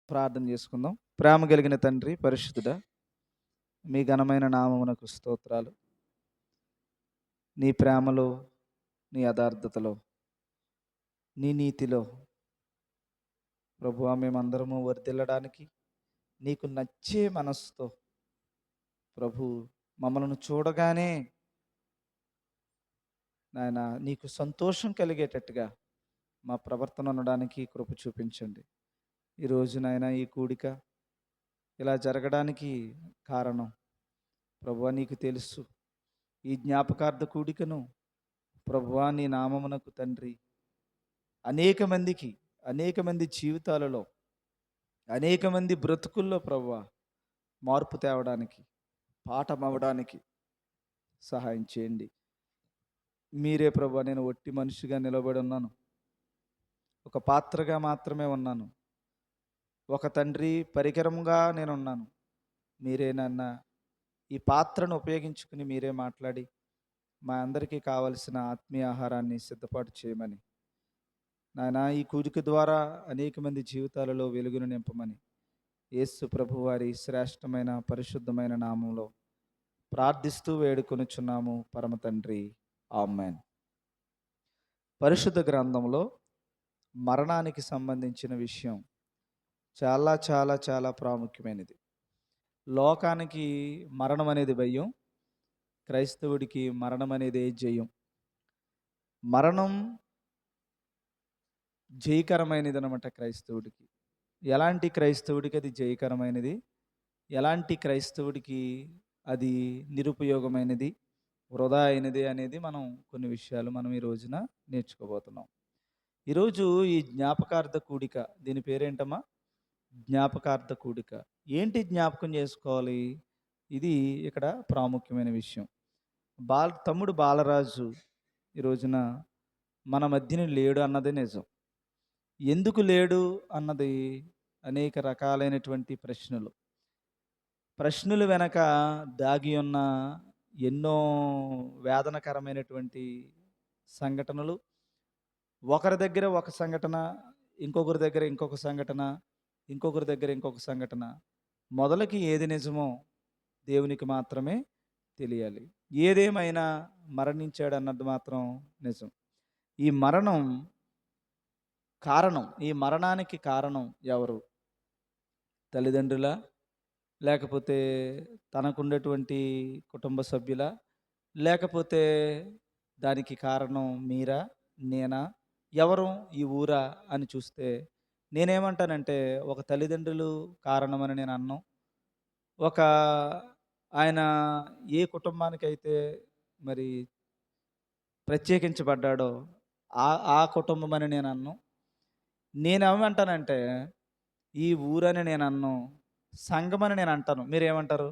ప్రార్థన చేసుకుందాం. ప్రేమ కలిగిన తండ్రి, పరిశుద్ధుడా, మీ ఘనమైన నామమునకు స్తోత్రాలు. నీ ప్రేమలో, నీ యథార్థతలో, నీ నీతిలో ప్రభువా మేమందరము వర్ధిల్లడానికి నీకు నచ్చే మనస్సుతో ప్రభు మమ్మల్ని చూడగానే నాయన నీకు సంతోషం కలిగేటట్టుగా మా ప్రవర్తన ఉండడానికి కృప చూపించండి. ఈరోజు నాయన ఈ కూడిక ఇలా జరగడానికి కారణం ప్రభువా నీకు తెలుసు. ఈ జ్ఞాపకార్థ కూడికను ప్రభువా నీ నామమునకు తండ్రి అనేక మంది జీవితాలలో, అనేక మంది బ్రతుకుల్లో ప్రభువా మార్పు తేవడానికి, పాఠం అవ్వడానికి సహాయం చేయండి. మీరే ప్రభువా, నేను ఒట్టి మనిషిగా నిలబడి ఉన్నాను, ఒక పాత్రగా మాత్రమే ఉన్నాను, ఒక తండ్రి పరికరంగా నేనున్నాను. మీరే నన్న ఈ పాత్రను ఉపయోగించుకుని మీరే మాట్లాడి మా అందరికీ కావలసిన ఆత్మీయ ఆహారాన్ని సిద్ధపాటు చేయమని నాయన ఈ కూడిక ద్వారా అనేక మంది జీవితాలలో వెలుగును నింపమని యేసు ప్రభు వారి శ్రేష్టమైన పరిశుద్ధమైన నామంలో ప్రార్థిస్తూ వేడుకొనుచున్నాము పరమ తండ్రి, ఆమేన్. పరిశుద్ధ గ్రంథంలో మరణానికి సంబంధించిన విషయం చాలా చాలా చాలా ప్రాముఖ్యమైనది. లోకానికి మరణం అనేది భయం, క్రైస్తవుడికి మరణం అనేది జయం. మరణం జయకరమైనది అనమాట క్రైస్తవుడికి. ఎలాంటి క్రైస్తవుడికి అది జయకరమైనది, ఎలాంటి క్రైస్తవుడికి అది నిరుపయోగమైనది, వృధా అయినది అనేది కొన్ని విషయాలు మనం ఈ రోజున నేర్చుకోబోతున్నాం. ఈరోజు ఈ జ్ఞాపకార్థ కూడిక, దీని పేరేంటమ్మా? జ్ఞాపకార్థ కూడిక. ఏంటి జ్ఞాపకం చేసుకోవాలి? ఇది ఇక్కడ ప్రాముఖ్యమైన విషయం. తమ్ముడు బాలరాజు ఈ రోజున మన మధ్యన లేడు అన్నదే నిజం. ఎందుకు లేడు అన్నది అనేక రకాలైనటువంటి ప్రశ్నలు వెనక దాగి ఉన్న ఎన్నో వేదనకరమైనటువంటి సంఘటనలు. ఒకరి దగ్గర ఒక సంఘటన, ఇంకొకరి దగ్గర ఇంకొక సంఘటన, ఇంకొకరి దగ్గర ఇంకొక సంఘటన. మొదలకి ఏది నిజమో దేవునికి మాత్రమే తెలియాలి. ఏదేమైనా మరణించాడు అన్నది మాత్రం నిజం. ఈ మరణానికి కారణం ఎవరు? తల్లిదండ్రుల, లేకపోతే తనకుండేటువంటి కుటుంబ సభ్యుల, లేకపోతే దానికి కారణం మీరా, నేనా, ఎవరు, ఈ ఊరా అని చూస్తే నేనేమంటానంటే ఒక తల్లిదండ్రులు కారణమని నేను అన్నాను. ఒక ఆయన ఏ కుటుంబానికైతే మరి ప్రత్యేకించబడ్డాడో ఆ ఆ కుటుంబం అని నేను అన్నాను. నేనేమంటానంటే ఈ ఊరని నేను అన్నాను, సంఘం అని నేను అంటాను. మీరేమంటారు?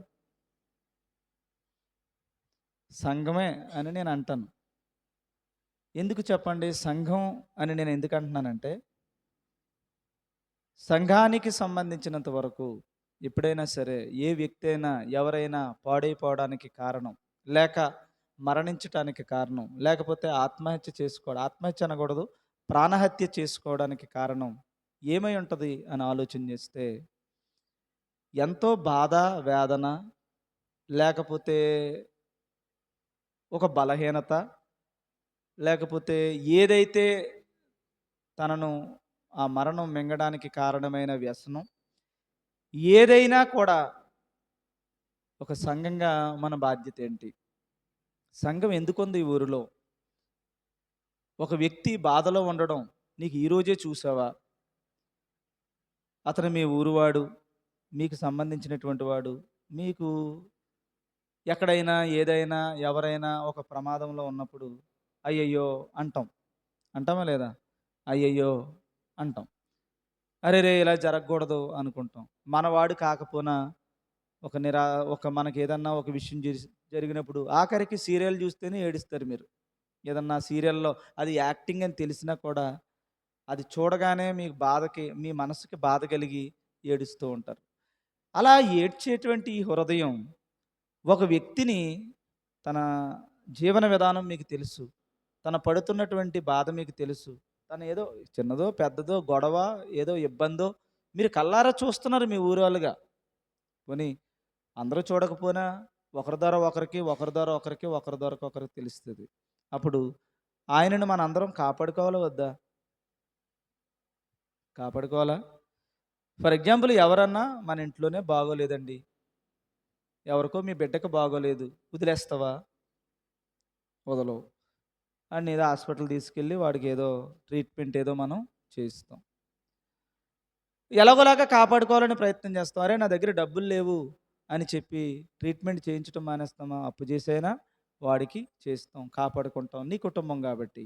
సంఘమే అని నేను అంటాను. ఎందుకు చెప్పండి? సంఘం అని నేను ఎందుకు అంటున్నానంటే, సంఘానికి సంబంధించినంత వరకు ఎప్పుడైనా సరే ఏ వ్యక్తి అయినా ఎవరైనా పాడైపోవడానికి కారణం, లేక మరణించటానికి కారణం, లేకపోతే ఆత్మహత్య అనకూడదు, ప్రాణహత్య చేసుకోవడానికి కారణం ఏమై ఉంటుంది అని ఆలోచన చేస్తే ఎంతో బాధ, వేదన, లేకపోతే ఒక బలహీనత, లేకపోతే ఏదైతే తనను ఆ మరణం మింగడానికి కారణమైన వ్యసనం, ఏదైనా కూడా ఒక సంఘంగా మన బాధ్యత ఏంటి? సంఘం ఎందుకుంది ఈ ఊరిలో? ఒక వ్యక్తి బాధలో ఉండడం నీకు ఈరోజే చూసావా? అతను మీ ఊరువాడు, మీకు సంబంధించినటువంటి వాడు, మీకు ఎక్కడైనా ఏదైనా ఎవరైనా ఒక ప్రమాదంలో ఉన్నప్పుడు అయ్యయ్యో అంటామా లేదా? అయ్యయ్యో అంటాం. అరే రే ఇలా జరగకూడదు అనుకుంటాం. మనవాడు కాకపోయినా ఒక మనకి ఏదన్నా ఒక విషయం జరిగినప్పుడు ఆఖరికి సీరియల్ చూస్తేనే ఏడుస్తారు మీరు. ఏదన్నా సీరియల్లో అది యాక్టింగ్ అని తెలిసినా కూడా అది చూడగానే మీ మనసుకి బాధ కలిగి ఏడుస్తూ ఉంటారు. అలా ఏడ్చేటువంటి ఈ హృదయం ఒక వ్యక్తిని, తన జీవన విధానం మీకు తెలుసు, తన పడుతున్నటువంటి బాధ మీకు తెలుసు, తను ఏదో చిన్నదో పెద్దదో గొడవ, ఏదో ఇబ్బందో మీరు కళ్ళారా చూస్తున్నారు మీ ఊరోళ్ళుగా. పోనీ అందరూ చూడకపోయినా ఒకరి ద్వారా ఒకరికి, ఒకరి ద్వారా ఒకరికి, ఒకరి ద్వారా ఒకరికి తెలుస్తుంది. అప్పుడు ఆయనను మనందరం కాపాడుకోవాలా వద్దా? కాపాడుకోవాలా? ఫర్ ఎగ్జాంపుల్ ఎవరన్నా మన ఇంట్లోనే బాగోలేదండి, ఎవరికో మీ బిడ్డకు బాగోలేదు, వదిలేస్తావా? వదలవు. అండ్ ఏదో హాస్పిటల్ తీసుకెళ్ళి వాడికి ఏదో ట్రీట్మెంట్ ఏదో మనం చేయిస్తాం. ఎలాగోలాగా కాపాడుకోవాలని ప్రయత్నం చేస్తాం. అరే నా దగ్గర డబ్బులు లేవు అని చెప్పి ట్రీట్మెంట్ చేయించడం మానేస్తామా? అప్పు చేసైనా వాడికి చేస్తాం, కాపాడుకుంటాం, నీ కుటుంబం కాబట్టి.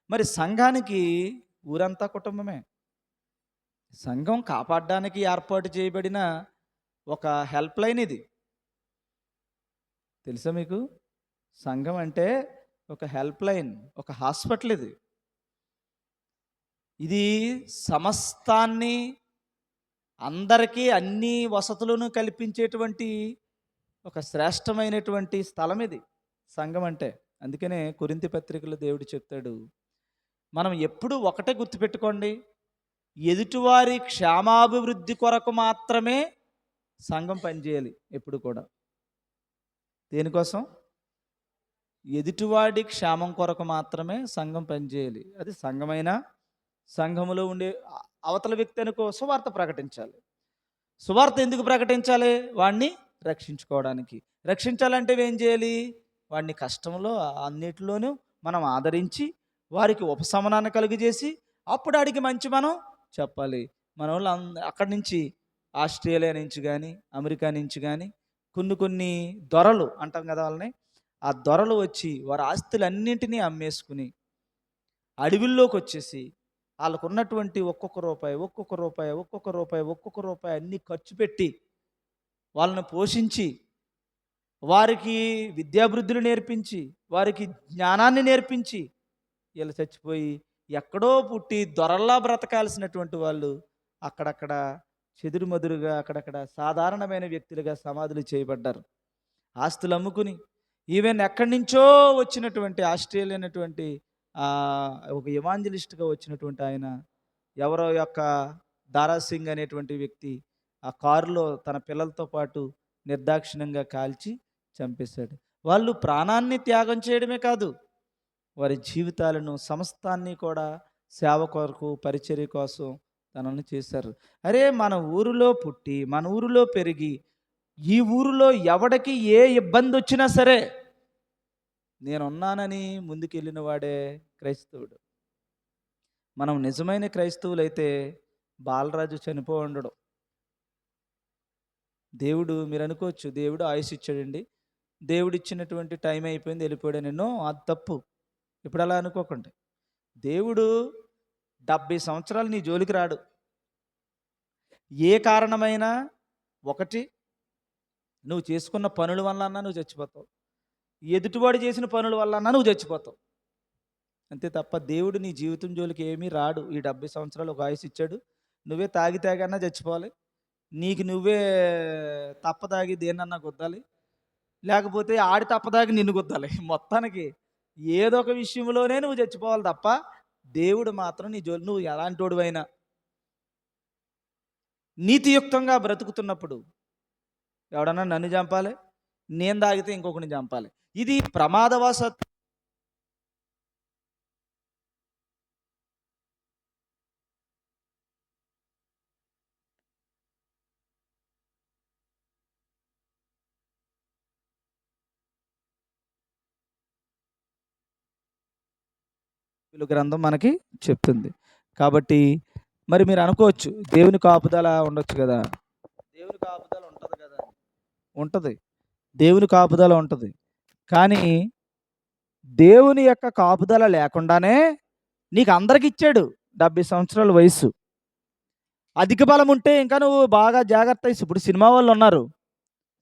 మరి సంఘానికి ఊరంతా కుటుంబమే. సంఘం కాపాడడానికి ఏర్పాటు చేయబడిన ఒక హెల్ప్ లైన్ ఇది. తెలుసా మీకు? సంఘం అంటే ఒక హెల్ప్ లైన్, ఒక హాస్పిటల్ ఇది. ఇది సమస్తాన్ని, అందరికీ అన్ని వసతులను కల్పించేటువంటి ఒక శ్రేష్టమైనటువంటి స్థలం ఇది సంఘం అంటే. అందుకనే కొరింథీ పత్రికలో దేవుడు చెప్తాడు, మనం ఎప్పుడు ఒకటే గుర్తుపెట్టుకోండి, ఎదుటివారి క్షేమాభివృద్ధి కొరకు మాత్రమే సంఘం పనిచేయాలి ఎప్పుడు కూడా. దేనికోసం? ఎదుటివాడి క్షేమం కొరకు మాత్రమే సంఘం పనిచేయాలి. అది సంఘమైనా, సంఘములో ఉండే అవతల వ్యక్తి అనుకో సువార్త ప్రకటించాలి. సువార్త ఎందుకు ప్రకటించాలి? వాడిని రక్షించుకోవడానికి. రక్షించాలంటే ఏం చేయాలి? వాడిని కష్టంలో అన్నిటిలోనూ మనం ఆదరించి వారికి ఉపశమనాన్ని కలుగజేసి అప్పుడు ఆడికి మంచి మనం చెప్పాలి. మన వాళ్ళు అక్కడి నుంచి, ఆస్ట్రేలియా నుంచి కానీ, అమెరికా నుంచి కానీ కొన్ని దొరలు అంటాం కదా వాళ్ళని, ఆ దొరలు వచ్చి వారి ఆస్తులన్నింటినీ అమ్మేసుకుని అడవిల్లోకి వచ్చేసి వాళ్ళకు ఉన్నటువంటి ఒక్కొక్క రూపాయి ఒక్కొక్క రూపాయి ఒక్కొక్క రూపాయి ఒక్కొక్క రూపాయి అన్నీ ఖర్చు పెట్టి వాళ్ళని పోషించి వారికి విద్యాభివృద్ధులు నేర్పించి వారికి జ్ఞానాన్ని నేర్పించి వీళ్ళు చచ్చిపోయి ఎక్కడో పుట్టి దొరల్లా బ్రతకాల్సినటువంటి వాళ్ళు అక్కడక్కడ చెదురుమదురుగా అక్కడక్కడ సాధారణమైన వ్యక్తులుగా సమాధులు చేయబడ్డారు. ఆస్తులు అమ్ముకుని ఈవెన్ ఎక్కడి నుంచో వచ్చినటువంటి ఆస్ట్రేలియా అనేటువంటి ఒక ఎవాంజలిస్ట్గా వచ్చినటువంటి ఆయన, ఎవరో యొక్క దారాసింగ్ అనేటువంటి వ్యక్తి ఆ కారులో తన పిల్లలతో పాటు నిర్దాక్షిణ్యంగా కాల్చి చంపేశాడు. వాళ్ళు ప్రాణాన్ని త్యాగం చేయడమే కాదు, వారి జీవితాలను సమస్తాన్ని కూడా సేవ కొరకు, పరిచర్య కోసం తనని చేశారు. అరే మన ఊరిలో పుట్టి, మన ఊరిలో పెరిగి, ఈ ఊరిలో ఎవడికి ఏ ఇబ్బంది వచ్చినా సరే నేనున్నానని ముందుకెళ్ళిన వాడే క్రైస్తవుడు. మనం నిజమైన క్రైస్తవులైతే బాలరాజు చనిపో ఉండడం. దేవుడు, మీరు అనుకోవచ్చు దేవుడు ఆయుష్ ఇచ్చాడండి, దేవుడు ఇచ్చినటువంటి టైం అయిపోయింది వెళ్ళిపోయాడు ఎన్నో, అది తప్పు. ఇప్పుడు అలా అనుకోకండి. దేవుడు 70 సంవత్సరాలు నీ జోలికి రాడు. ఏ కారణమైనా, ఒకటి నువ్వు చేసుకున్న పనుల వల్ల అన్నా నువ్వు చచ్చిపోతావు, ఎదుటివాడు చేసిన పనుల వల్ల అన్నా నువ్వు చచ్చిపోతావు. అంతే తప్ప దేవుడు నీ జీవితం జోలికి ఏమీ రాడు. ఈ 70 సంవత్సరాలు ఒక ఆయుష్ ఇచ్చాడు, నువ్వే తాగన్నా చచ్చిపోవాలి, నీకు నువ్వే తప్పదాగి దేన్నన్నా గుద్దాలి, లేకపోతే ఆడి తప్పదాగి నిన్ను గుద్దాలి. మొత్తానికి ఏదో ఒక విషయంలోనే నువ్వు చచ్చిపోవాలి తప్ప దేవుడు మాత్రం నీ జోలి, నువ్వు ఎలాంటోడు అయినా నీతియుక్తంగా బ్రతుకుతున్నప్పుడు ఎవడన్నా నన్ను చంపాలి, నేను తాగితే ఇంకొకరిని చంపాలి, ఇది ప్రమాదవశాత్తు గ్రంథం మనకి చెప్తుంది. కాబట్టి మరి మీరు అనుకోవచ్చు దేవుని కాపుదల ఉండొచ్చు కదా, దేవుని కాపుదల ఉంటుంది కదా, ఉంటుంది, దేవుని కాపుదల ఉంటుంది. కానీ దేవుని యొక్క కాపుదల లేకుండానే నీకు అందరికి ఇచ్చాడు 70 సంవత్సరాల వయసు. అధిక బలం ఉంటే ఇంకా నువ్వు బాగా జాగ్రత్త. ఇప్పుడు సినిమా వాళ్ళు ఉన్నారు,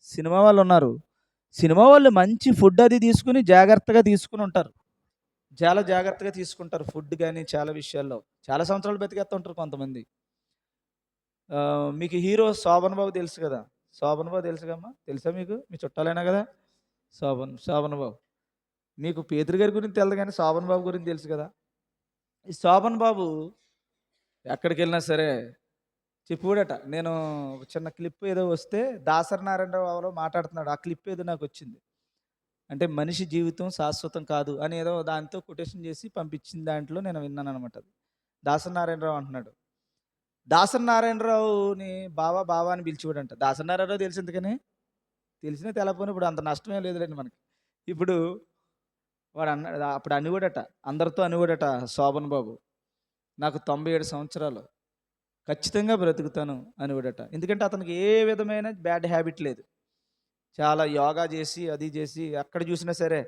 సినిమా వాళ్ళు మంచి ఫుడ్ అది తీసుకుని జాగ్రత్తగా తీసుకుని ఉంటారు, చాలా జాగ్రత్తగా తీసుకుంటారు ఫుడ్ కానీ చాలా విషయాల్లో, చాలా సంవత్సరాలు బతికేస్తుంటారు కొంతమంది. మీకు హీరో శోభన్ బాబు తెలుసు కదా, శోభన్ బాబు తెలుసు కమ్మా, తెలుసా మీకు? మీ చుట్టాలైనా కదా శోభన్ బాబు. మీకు పేదరి గారి గురించి తెలియదు కానీ శోభన్ బాబు గురించి తెలుసు కదా. ఈ శోభన్ బాబు ఎక్కడికి వెళ్ళినా సరే చెప్పాడట. నేను ఒక చిన్న క్లిప్ ఏదో వస్తే దాసరి నారాయణరావు ఎవరో మాట్లాడుతున్నాడు. ఆ క్లిప్ ఏదో నాకొచ్చింది. అంటే మనిషి జీవితం శాశ్వతం కాదు అని ఏదో దాంతో కొటేషన్ చేసి పంపించిన దాంట్లో నేను విన్నాననమాట అది. దాసరి నారాయణరావు అంటున్నాడు. దాసరి నారాయణరావుని బావ, బావ అని పిలిచేవాడంట. దాసరి నారాయణరావు తెలుసు ఎందుకని? తెలిసినా తెలవకపోయినా ఇప్పుడు అంత నష్టమేం లేదులెండి మనకి. ఇప్పుడు వాడు అన్నాడు అప్పుడు అనేవాడట. అందరితో అనేవాడట శోభన్ బాబు. నాకు 97 సంవత్సరాలు. ఖచ్చితంగా బ్రతుకుతాను అనేవాడట. ఎందుకంటే అతనికి ఏ విధమైన బ్యాడ్ హ్యాబిట్ లేదు. చాలా యోగా చేసి, అది చేసి ఎక్కడ చూసినా సరే,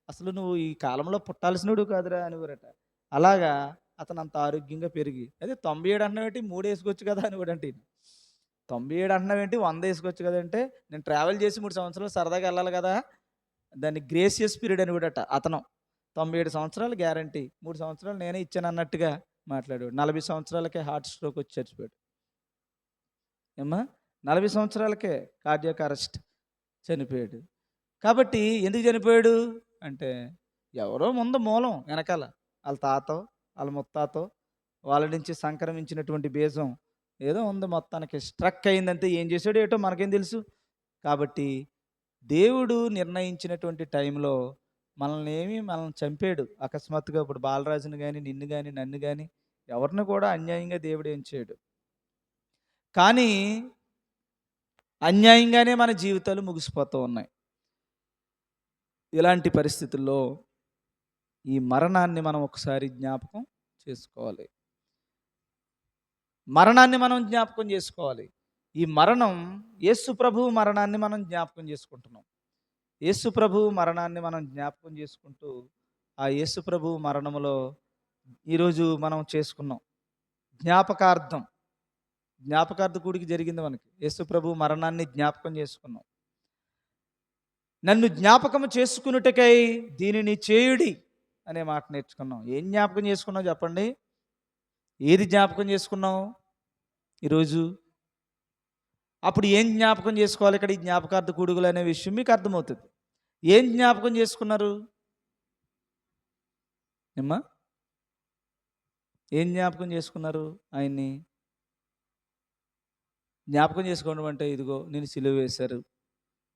అసలు నువ్వు ఈ కాలంలో పుట్టాల్సినోడు కాదురా అనేవారట. అలాగా అతను అంత ఆరోగ్యంగా పెరిగి, అదే 97 అంటున్నావేంటి 3 ఏసుకోవచ్చు కదా అనేవాడంట ఈయన. 97 అంటున్నావేంటి 100 ఏసుకోవచ్చు కదా అంటే, నేను ట్రావెల్ చేసి 3 సంవత్సరాలు సరదాగా వెళ్ళాలి కదా! దాన్ని గ్రేసియస్ పీరియడ్ అనేవాడట అతను. 97 సంవత్సరాలు గ్యారంటీ. 3 సంవత్సరాలు నేనే ఇచ్చానన్నట్టుగా మాట్లాడాడు. 40 సంవత్సరాలకే హార్ట్ స్ట్రోక్ వచ్చి చచ్చిపోయాడు. ఏమ్మా? 40 సంవత్సరాలకే కార్డియాక్ అరెస్ట్ చనిపోయాడు. కాబట్టి ఎందుకు చనిపోయాడు అంటే, ఎవరో ముందు మూలం వెనకాల. ఆళ్ళ తాతో, ఆళ్ళ ముత్తాతో వాళ్ళ నుంచి సంక్రమించినటువంటి బీజం ఏదో ఉంది మొత్తానికి స్ట్రక్ అయిందంతే. ఏం చేసాడో ఏటో మనకేం తెలుసు. కాబట్టి దేవుడు నిర్ణయించినటువంటి టైంలో మనల్ని చంపాడు. అకస్మాత్తుగా ఇప్పుడు బాలరాజుని గాని, నిన్ను గాని, నన్ను గాని ఎవరిని కూడా అన్యాయంగా దేవుడు ఏం చేయడు. కానీ అన్యాయంగానే మన జీవితాలు ముగిసిపోతూ ఉన్నాయి. ఇలాంటి పరిస్థితుల్లో ఈ మరణాన్ని మనం ఒకసారి జ్ఞాపకం చేసుకోవాలి. మరణాన్ని మనం జ్ఞాపకం చేసుకోవాలి. ఈ మరణం యేసు ప్రభువు మరణాన్ని మనం జ్ఞాపకం చేసుకుంటున్నాం. యేసు ప్రభువు మరణాన్ని మనం జ్ఞాపకం చేసుకుంటూ ఆ యేసు ప్రభువు మరణములో ఈరోజు మనం చేసుకున్నాం జ్ఞాపకార్థం. జ్ఞాపకార్థ కూడికి జరిగింది మనకి. యేసు ప్రభువు మరణాన్ని జ్ఞాపకం చేసుకున్నాం. నన్ను జ్ఞాపకం చేసుకున్నటకై దీనిని చేయుడి అనే మాట నేర్చుకున్నాం. ఏం జ్ఞాపకం చేసుకున్నావు చెప్పండి? ఏది జ్ఞాపకం చేసుకున్నావు ఈరోజు? అప్పుడు ఏం జ్ఞాపకం చేసుకోవాలి ఇక్కడ? ఈ జ్ఞాపకార్థ కూడుగులు అనే విషయం మీకు అర్థమవుతుంది. ఏం జ్ఞాపకం చేసుకున్నారు? ఏమ్మా? ఏం జ్ఞాపకం చేసుకున్నారు ఆయన్ని? జ్ఞాపకం చేసుకోవడం అంటే ఇదిగో నేను సిలువ వేశారు,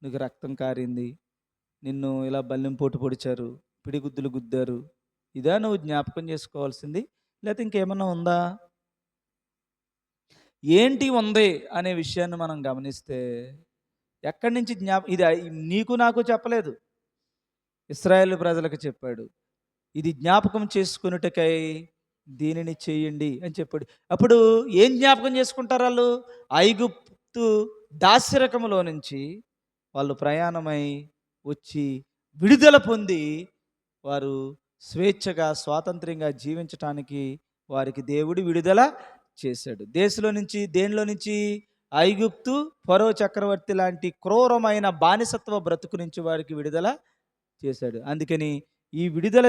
నీకు రక్తం కారింది, నిన్ను ఇలా బల్లెం పోటు పొడిచారు, పిడిగుద్దులు గుద్దారు. ఇదా నువ్వు జ్ఞాపకం చేసుకోవాల్సింది? లేకపోతే ఇంకేమన్నా ఉందా? ఏంటి ఉంది అనే విషయాన్ని మనం గమనిస్తే ఎక్కడి నుంచి ఇది నీకు నాకు చెప్పలేదు, ఇశ్రాయేలు ప్రజలకు చెప్పాడు. ఇది జ్ఞాపకం చేసుకున్నటకై దీనిని చేయండి అని చెప్పాడు. అప్పుడు ఏం జ్ఞాపకం చేసుకుంటారు వాళ్ళు? ఐగుప్తు దాస్యరకములో నుంచి వాళ్ళు ప్రయాణమై వచ్చి విడుదల పొంది వారు స్వేచ్ఛగా స్వాతంత్ర్యంగా జీవించటానికి వారికి దేవుడు విడుదల చేశాడు. దేనిలో నుంచి? ఐగుప్తు ఫరో చక్రవర్తి లాంటి క్రూరమైన బానిసత్వ బ్రతుకు నుంచి వారికి విడుదల చేశాడు. అందుకని ఈ విడుదల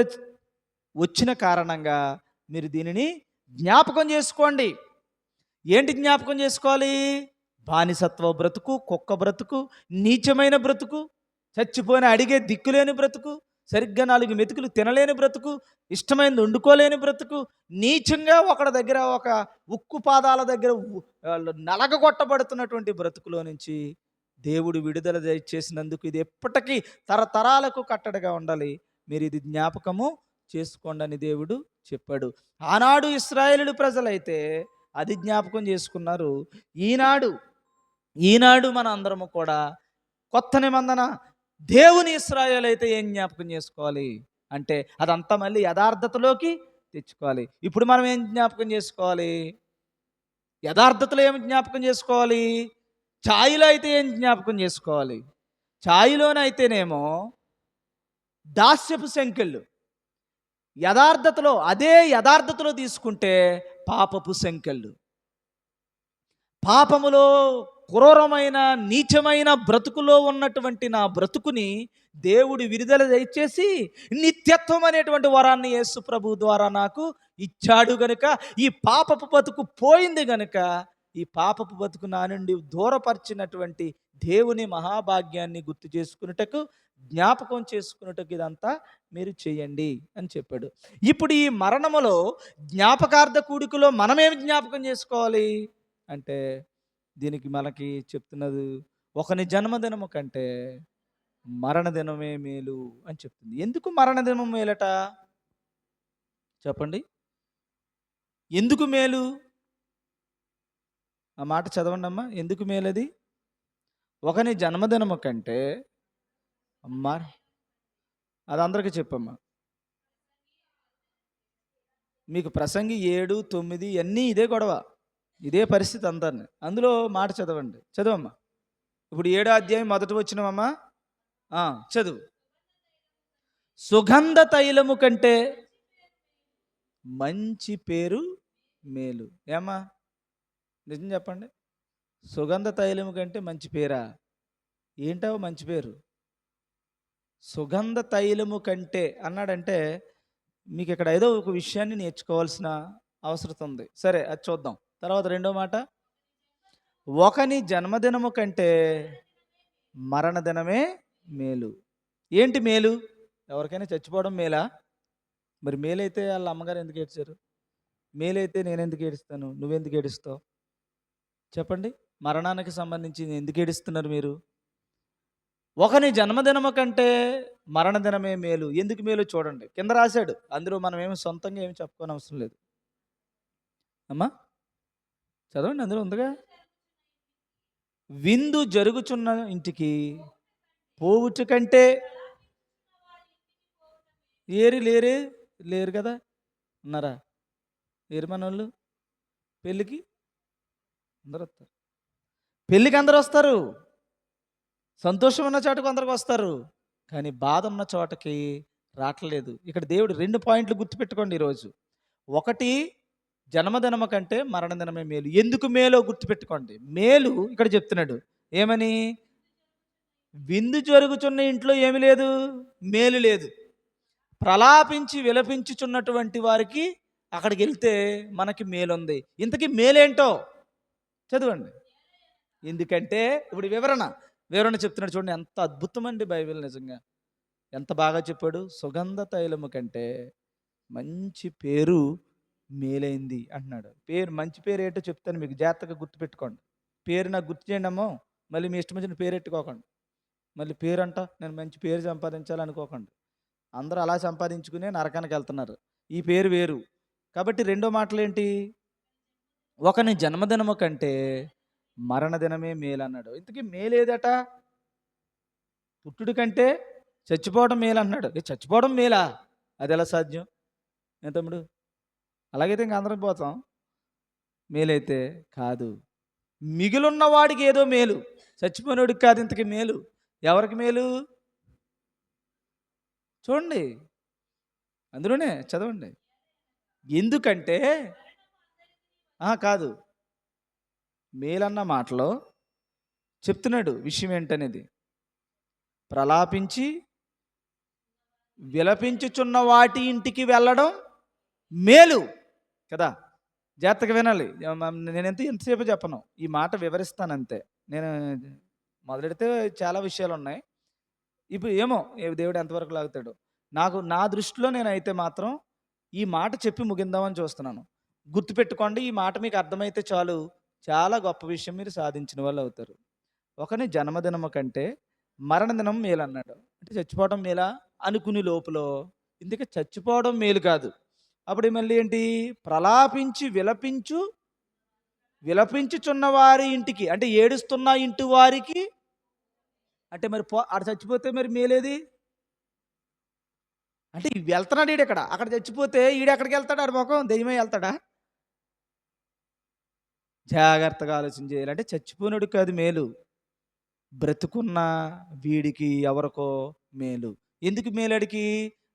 వచ్చిన కారణంగా మీరు దీనిని జ్ఞాపకం చేసుకోండి. ఏంటి జ్ఞాపకం చేసుకోవాలి? బానిసత్వ బ్రతుకు, కుక్క బ్రతుకు, నీచమైన బ్రతుకు, చచ్చిపోయిన అడిగే దిక్కులేని బ్రతుకు, సరిగ్గా 4 మెతుకులు తినలేని బ్రతుకు, ఇష్టమైనది వండుకోలేని బ్రతుకు, నీచంగా ఒకడి దగ్గర ఒక ఉక్కు పాదాల దగ్గర నలగగొట్టబడుతున్నటువంటి బ్రతుకులో నుంచి దేవుడు విడుదల చేసినందుకు ఇది ఎప్పటికీ తరతరాలకు కట్టడిగా ఉండాలి. మీరు ఇది జ్ఞాపకము చేసుకోండి అని దేవుడు చెప్పాడు. ఆనాడు ఇశ్రాయేలు ప్రజలైతే అది జ్ఞాపకం చేసుకున్నారు. ఈనాడు మన అందరము కూడా కొత్త నిబంధన దేవుని ఇశ్రాయేలు అయితే ఏం జ్ఞాపకం చేసుకోవాలి అంటే అదంతా మళ్ళీ యథార్థతలోకి తెచ్చుకోవాలి. ఇప్పుడు మనం ఏం జ్ఞాపకం చేసుకోవాలి? యథార్థతలో ఏం జ్ఞాపకం చేసుకోవాలి? ఛాయిలో అయితే ఏం జ్ఞాపకం చేసుకోవాలి? ఛాయిలోనైతేనేమో దాస్యపు సంఖ్యలు, యథార్థతలో తీసుకుంటే పాపపు సంఖ్యలు. పాపములో క్రూరమైన నీచమైన బ్రతుకులో ఉన్నటువంటి నా బ్రతుకుని దేవుడు విడుదల దయచేసి నిత్యత్వం అనేటువంటి వరాన్ని యేసు ప్రభు ద్వారా నాకు ఇచ్చాడు గనుక ఈ పాపపు బతుకు పోయింది గనుక ఈ పాపపు బతుకు నా నుండి దూరపరిచినటువంటి దేవుని మహాభాగ్యాన్ని గుర్తు చేసుకున్నటకు జ్ఞాపకం చేసుకున్నటకు ఇదంతా మీరు చేయండి అని చెప్పాడు. ఇప్పుడు ఈ మరణములో జ్ఞాపకార్థ కూడికలో మనమేమి జ్ఞాపకం చేసుకోవాలి అంటే దీనికి మనకి చెప్తున్నది ఒకని జన్మదినము కంటే మరణదినమే మేలు అని చెప్తుంది. ఎందుకు మరణదినం మేలట చెప్పండి? ఎందుకు మేలు? ఆ మాట చదవండమ్మా. ఎందుకు మేలది? ఒకని జన్మదినము కంటే మర అది అందరికీ చెప్పమ్మా. మీకు ప్రసంగి 7, 9 అన్నీ ఇదే గొడవ. ఇదే పరిస్థితి అందరిని. అందులో మాట చదవండి. చదవమ్మా. ఇప్పుడు 7వ అధ్యాయం మొదటి వచనమమ్మా. చదువు. సుగంధ తైలము కంటే మంచి పేరు మేలు. ఏమ్మా నిజం చెప్పండి. సుగంధ తైలము కంటే మంచి పేరా? ఏంటో మంచి పేరు? సుగంధ తైలము కంటే అన్నాడంటే మీకు ఇక్కడ ఏదో ఒక విషయాన్ని నేర్చుకోవాల్సిన అవసరం ఉంది. సరే అది చూద్దాం. తర్వాత రెండో మాట, ఒకని జన్మదినము కంటే మరణదినమే మేలు. ఏంటి మేలు? ఎవరికైనా చచ్చిపోవడం మేలా? మరి మేలైతే వాళ్ళ అమ్మగారు ఎందుకు ఏడ్చారు? మేలైతే నేను ఎందుకు ఏడుస్తాను? నువ్వెందుకు ఏడుస్తావు చెప్పండి? మరణానికి సంబంధించి ఎందుకు ఏడుస్తున్నారు మీరు? ఒకని జన్మదినము కంటే మరణదినమే మేలు. ఎందుకు మేలు చూడండి, కింద రాశాడు. అందులో మనం ఏమి సొంతంగా ఏమి చెప్పుకోని అవసరం లేదు. అమ్మా చదవండి, అందులో ఉందిగా. విందు జరుగుచున్న ఇంటికి పోవుట కంటే లేరు కదా, ఉన్నారా? లేరు మనోళ్ళు. పెళ్ళికి అందరు వస్తారు. పెళ్ళికి అందరు వస్తారు. సంతోషం ఉన్న చోటకు అందరికి వస్తారు. కానీ బాధ ఉన్న చోటకి రావట్లేదు. ఇక్కడ దేవుడు 2 పాయింట్లు గుర్తుపెట్టుకోండి ఈరోజు. ఒకటి, జన్మదినము కంటే మరణదినమే మేలు. ఎందుకు మేలో గుర్తుపెట్టుకోండి. మేలు ఇక్కడ చెప్తున్నాడు ఏమని? విందు జరుగుతున్న ఇంట్లో ఏమి లేదు, మేలు లేదు. ప్రలాపించి విలపించుచున్నటువంటి వారికి అక్కడికి వెళ్తే మనకి మేలుంది. ఇంతకీ మేలేంటో చదవండి. ఎందుకంటే ఇప్పుడు వివరణ చెప్తున్నాడు చూడండి. ఎంత అద్భుతమండి బైబిల్, నిజంగా ఎంత బాగా చెప్పాడు. సుగంధ తైలము కంటే మంచి పేరు మేలైంది అంటున్నాడు. పేరు, మంచి పేరు ఏంటో చెప్తాను మీకు, జాగ్రత్తగా గుర్తుపెట్టుకోండి. పేరు నాకు గుర్తు చేయండి అమ్మో. మళ్ళీ మీ ఇష్టం వచ్చిన పేరు ఎట్టుకోకండి. మళ్ళీ పేరు అంట నేను మంచి పేరు సంపాదించాలనుకోకండి. అందరూ అలా సంపాదించుకునే నరకానికి వెళ్తున్నారు. ఈ పేరు వేరు. కాబట్టి రెండో మాటలు ఏంటి? ఒకని జన్మదినము కంటే మరణదినమే మేలు అన్నాడు. ఇంతకీ మేలేదట? పుట్టుడు కంటే చచ్చిపోవడం మేలు అన్నాడు. చచ్చిపోవడం మేలా? అది ఎలా సాధ్యం? ఏ తమ్ముడు? అలాగైతే ఇంక అందరం పోతాం. మేలైతే కాదు. మిగిలిన్న వాడికి ఏదో మేలు, చచ్చిపోయినోడికి కాదు. ఇంతకీ మేలు ఎవరికి మేలు చూడండి, అందులోనే చదవండి. ఎందుకంటే కాదు, మేలన్న మాటలో చెప్తున్నాడు విషయం ఏంటనేది. ప్రలాపించి విలపించుచున్న వాటి ఇంటికి వెళ్ళడం మేలు కదా. జాగ్రత్తగా వినాలి. నేను ఎంతసేపు చెప్పను, ఈ మాట వివరిస్తానంతే. నేను మొదలెడితే చాలా విషయాలు ఉన్నాయి. ఇప్పుడు ఏమో దేవుడు ఎంతవరకు లాగుతాడు. నా దృష్టిలో నేనైతే మాత్రం ఈ మాట చెప్పి ముగిందామని చూస్తున్నాను. గుర్తుపెట్టుకోండి, ఈ మాట మీకు అర్థమైతే చాలు, చాలా గొప్ప విషయం మీరు సాధించిన వాళ్ళు అవుతారు. ఒకని జన్మదినము కంటే మరణదినం మేలు అన్నాడు. అంటే చచ్చిపోవడం మేలా అనుకుని లోపల ఇందుకే చచ్చిపోవడం మేలు కాదు. అప్పుడు మళ్ళీ ఏంటి? ప్రలాపించి విలపించుచున్న వారి ఇంటికి, అంటే ఏడుస్తున్న ఇంటి వారికి. అంటే మరి ఆడ చచ్చిపోతే మరి మేలేది? అంటే వెళ్తున్నాడు ఈడు అక్కడ చచ్చిపోతే ఈడు ఎక్కడికి వెళ్తాడు? ఆడ ముఖం దెయ్యమే వెళ్తాడా? జాగ్రత్తగా ఆలోచన చేయాలి. అంటే చచ్చిపోయినాడు కాదు మేలు, బ్రతుకున్న వీడికి ఎవరికో మేలు. ఎందుకు మేలడికి?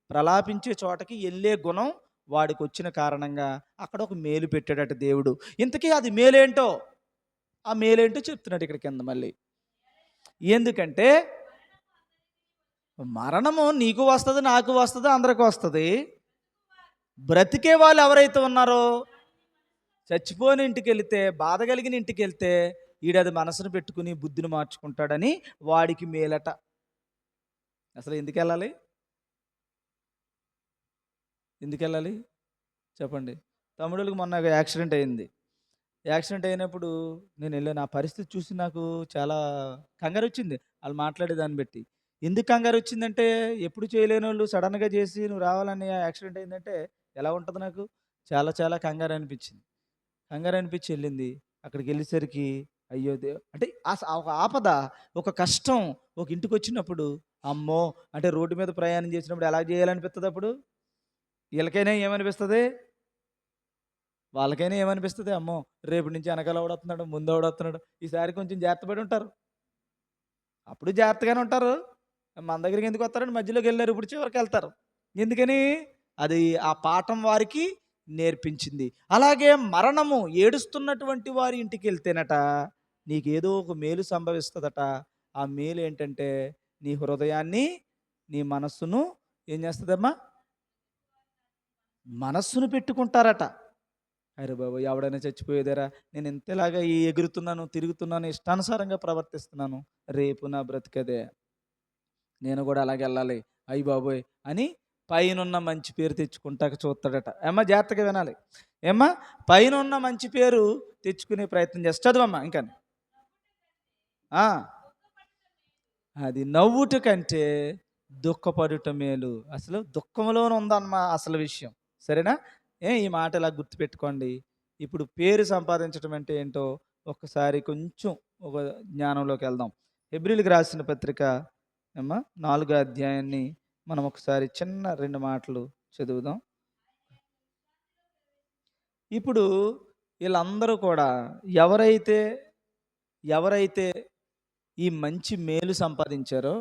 ప్రలాపించే చోటకి వెళ్ళే గుణం వాడికి వచ్చిన కారణంగా అక్కడ ఒక మేలు పెట్టాడట దేవుడు. ఇంతకీ అది మేలేంటో, ఆ మేలేంటో చెప్తున్నాడు ఇక్కడ కింద మళ్ళీ. ఎందుకంటే మరణము నీకు వస్తుంది, నాకు వస్తుంది, అందరికి వస్తుంది. బ్రతికే వాళ్ళు ఎవరైతే ఉన్నారో, చచ్చిపోయిన ఇంటికి వెళితే, బాధ కలిగిన ఇంటికి వెళ్తే ఈడది మనసును పెట్టుకుని బుద్ధిని మార్చుకుంటాడని వాడికి మేలట. అసలు ఎందుకు వెళ్ళాలి చెప్పండి? తమ్ముడికి మొన్న యాక్సిడెంట్ అయింది. యాక్సిడెంట్ అయినప్పుడు నేనెళ్ళాను. ఆ పరిస్థితి చూసి నాకు చాలా కంగారొచ్చింది. ఆళ్ళు మాట్లాడే దాన్ని బట్టి. ఎందుకు కంగారొచ్చిందంటే, ఎప్పుడు చేయలేనోళ్ళు సడెన్‌గా చేసి నువ్వు రావాలని యాక్సిడెంట్ అయిందంటే ఎలా ఉంటది నాకు? చాలా చాలా కంగారనిపిచ్చింది. కంగారనిపిచ్చి ఎళ్ళింది. అక్కడికెళ్ళేసరికి అయ్యో! అంటే ఒక ఆపద, ఒక కష్టం ఒక ఇంటికొచ్చినప్పుడు అమ్మో! అంటే రోడ్డు మీద ప్రయాణం చేసినప్పుడు ఎలా చేయాలనిపిత్తదప్పుడు? ఈళ్ళకైనా ఏమనిపిస్తది? వాళ్ళకైనా ఏమనిపిస్తది? అమ్మో! రేపటి నుంచి ఎనకాల ఎవడొత్తన్నాడు, ముందెవడొత్తన్నాడు, ఈసారి కొంచెం జాగ్రత్త పడుంటారు. అప్పుడు జాగ్రత్తగానే ఉంటారు. మన దగ్గరికెందుకొత్తారండి మధ్యలోకెళ్లారు ఇప్పుడు చివరికెళ్తారు. ఎందుకని? అది ఆ పాఠం వారికి నేర్పించింది. అలాగే మరణము ఏడుస్తున్నటువంటి వారి ఇంటికెళ్తేనట, నీకేదో ఒక మేలు సంభవిస్తదట. ఆ మేలేంటంటే, నీ హృదయాన్ని, నీ మనస్సును ఏం చేస్తదమ్మా? మనస్సును పెట్టుకుంటారట. అరె బాబోయ్! ఎవడైనా చచ్చిపోయేదేరా! నేను ఇంతలాగా ఎగురుతున్నాను, తిరుగుతున్నాను, ఇష్టానుసారంగా ప్రవర్తిస్తున్నాను. రేపు నా బ్రతుకదే. నేను గూడా అలాగెళ్ళాలి. అయ్య బాబోయ్! అని పైనున్న మంచి పేరు తెచ్చుకుంటాక చూస్తాడట. ఏమ్మా జాగ్రత్తగా వినాలి. ఏమ్మా పైనున్న మంచి పేరు తెచ్చుకునే ప్రయత్నం చేస్తా. చదువమ్మా ఇంకాను. ఆ! అది నవ్వుట కంటే దుఃఖపడుట మేలు. అసలు దుఃఖంలోనే ఉందమ్మా అసలు విషయం. సరేనా? ఈ మాట ఇలా గుర్తుపెట్టుకోండి. ఇప్పుడు పేరు సంపాదించడం అంటే ఏంటో ఒక్కసారి కొంచెం ఒక జ్ఞానంలోకెళ్దాం. హెబ్రీయులకు రాసిన పత్రిక ఏమ్మా 4 అధ్యాయాన్ని మనం ఒకసారి చిన్న 2 మాటలు చదువుదాం. ఇప్పుడు ఈళ్ళందరూ కూడా ఎవరైతే, ఎవరైతే ఈ మంచి మేలు సంపాదించారో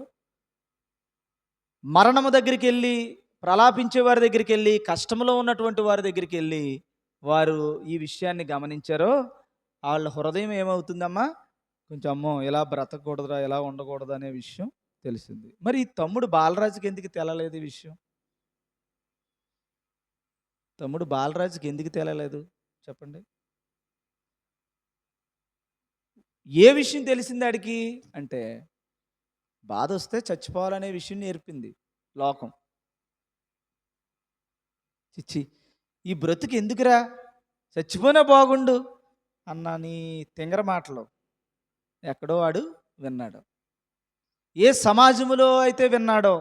మరణము దగ్గరికెళ్ళి, ప్రలాపించే వారి దగ్గరికెళ్ళి, కష్టంలో ఉన్నటువంటి వారి దగ్గరికెళ్ళి, వారు ఈ విషయాన్ని గమనించారో, ఆళ్ళ హృదయం ఏమవుతుందమ్మా? కొంచెం అమ్మో! ఇలా బ్రతకూడదురా, ఇలా ఉండకూడదు అనే విషయం తెలిసింది. మరి ఈ తమ్ముడు బాలరాజుకి ఎందుకు తెలలేదు ఈ విషయం? తమ్ముడు బాలరాజుకి ఎందుకు తెలలేదు? చెప్పండి. ఏ విషయం తెలిసింది ఆడికి? అంటే బాధొస్తే చచ్చిపోవాలనే విషయం నేర్పింది లోకం. చిచ్చి! ఈ బ్రతుకు ఎందుకురా? చచ్చిపోయినా బాగుండు అన్న నీ తింగర మాటలు ఎక్కడో వాడు విన్నాడు. ఏ సమాజములో అయితే విన్నాడో,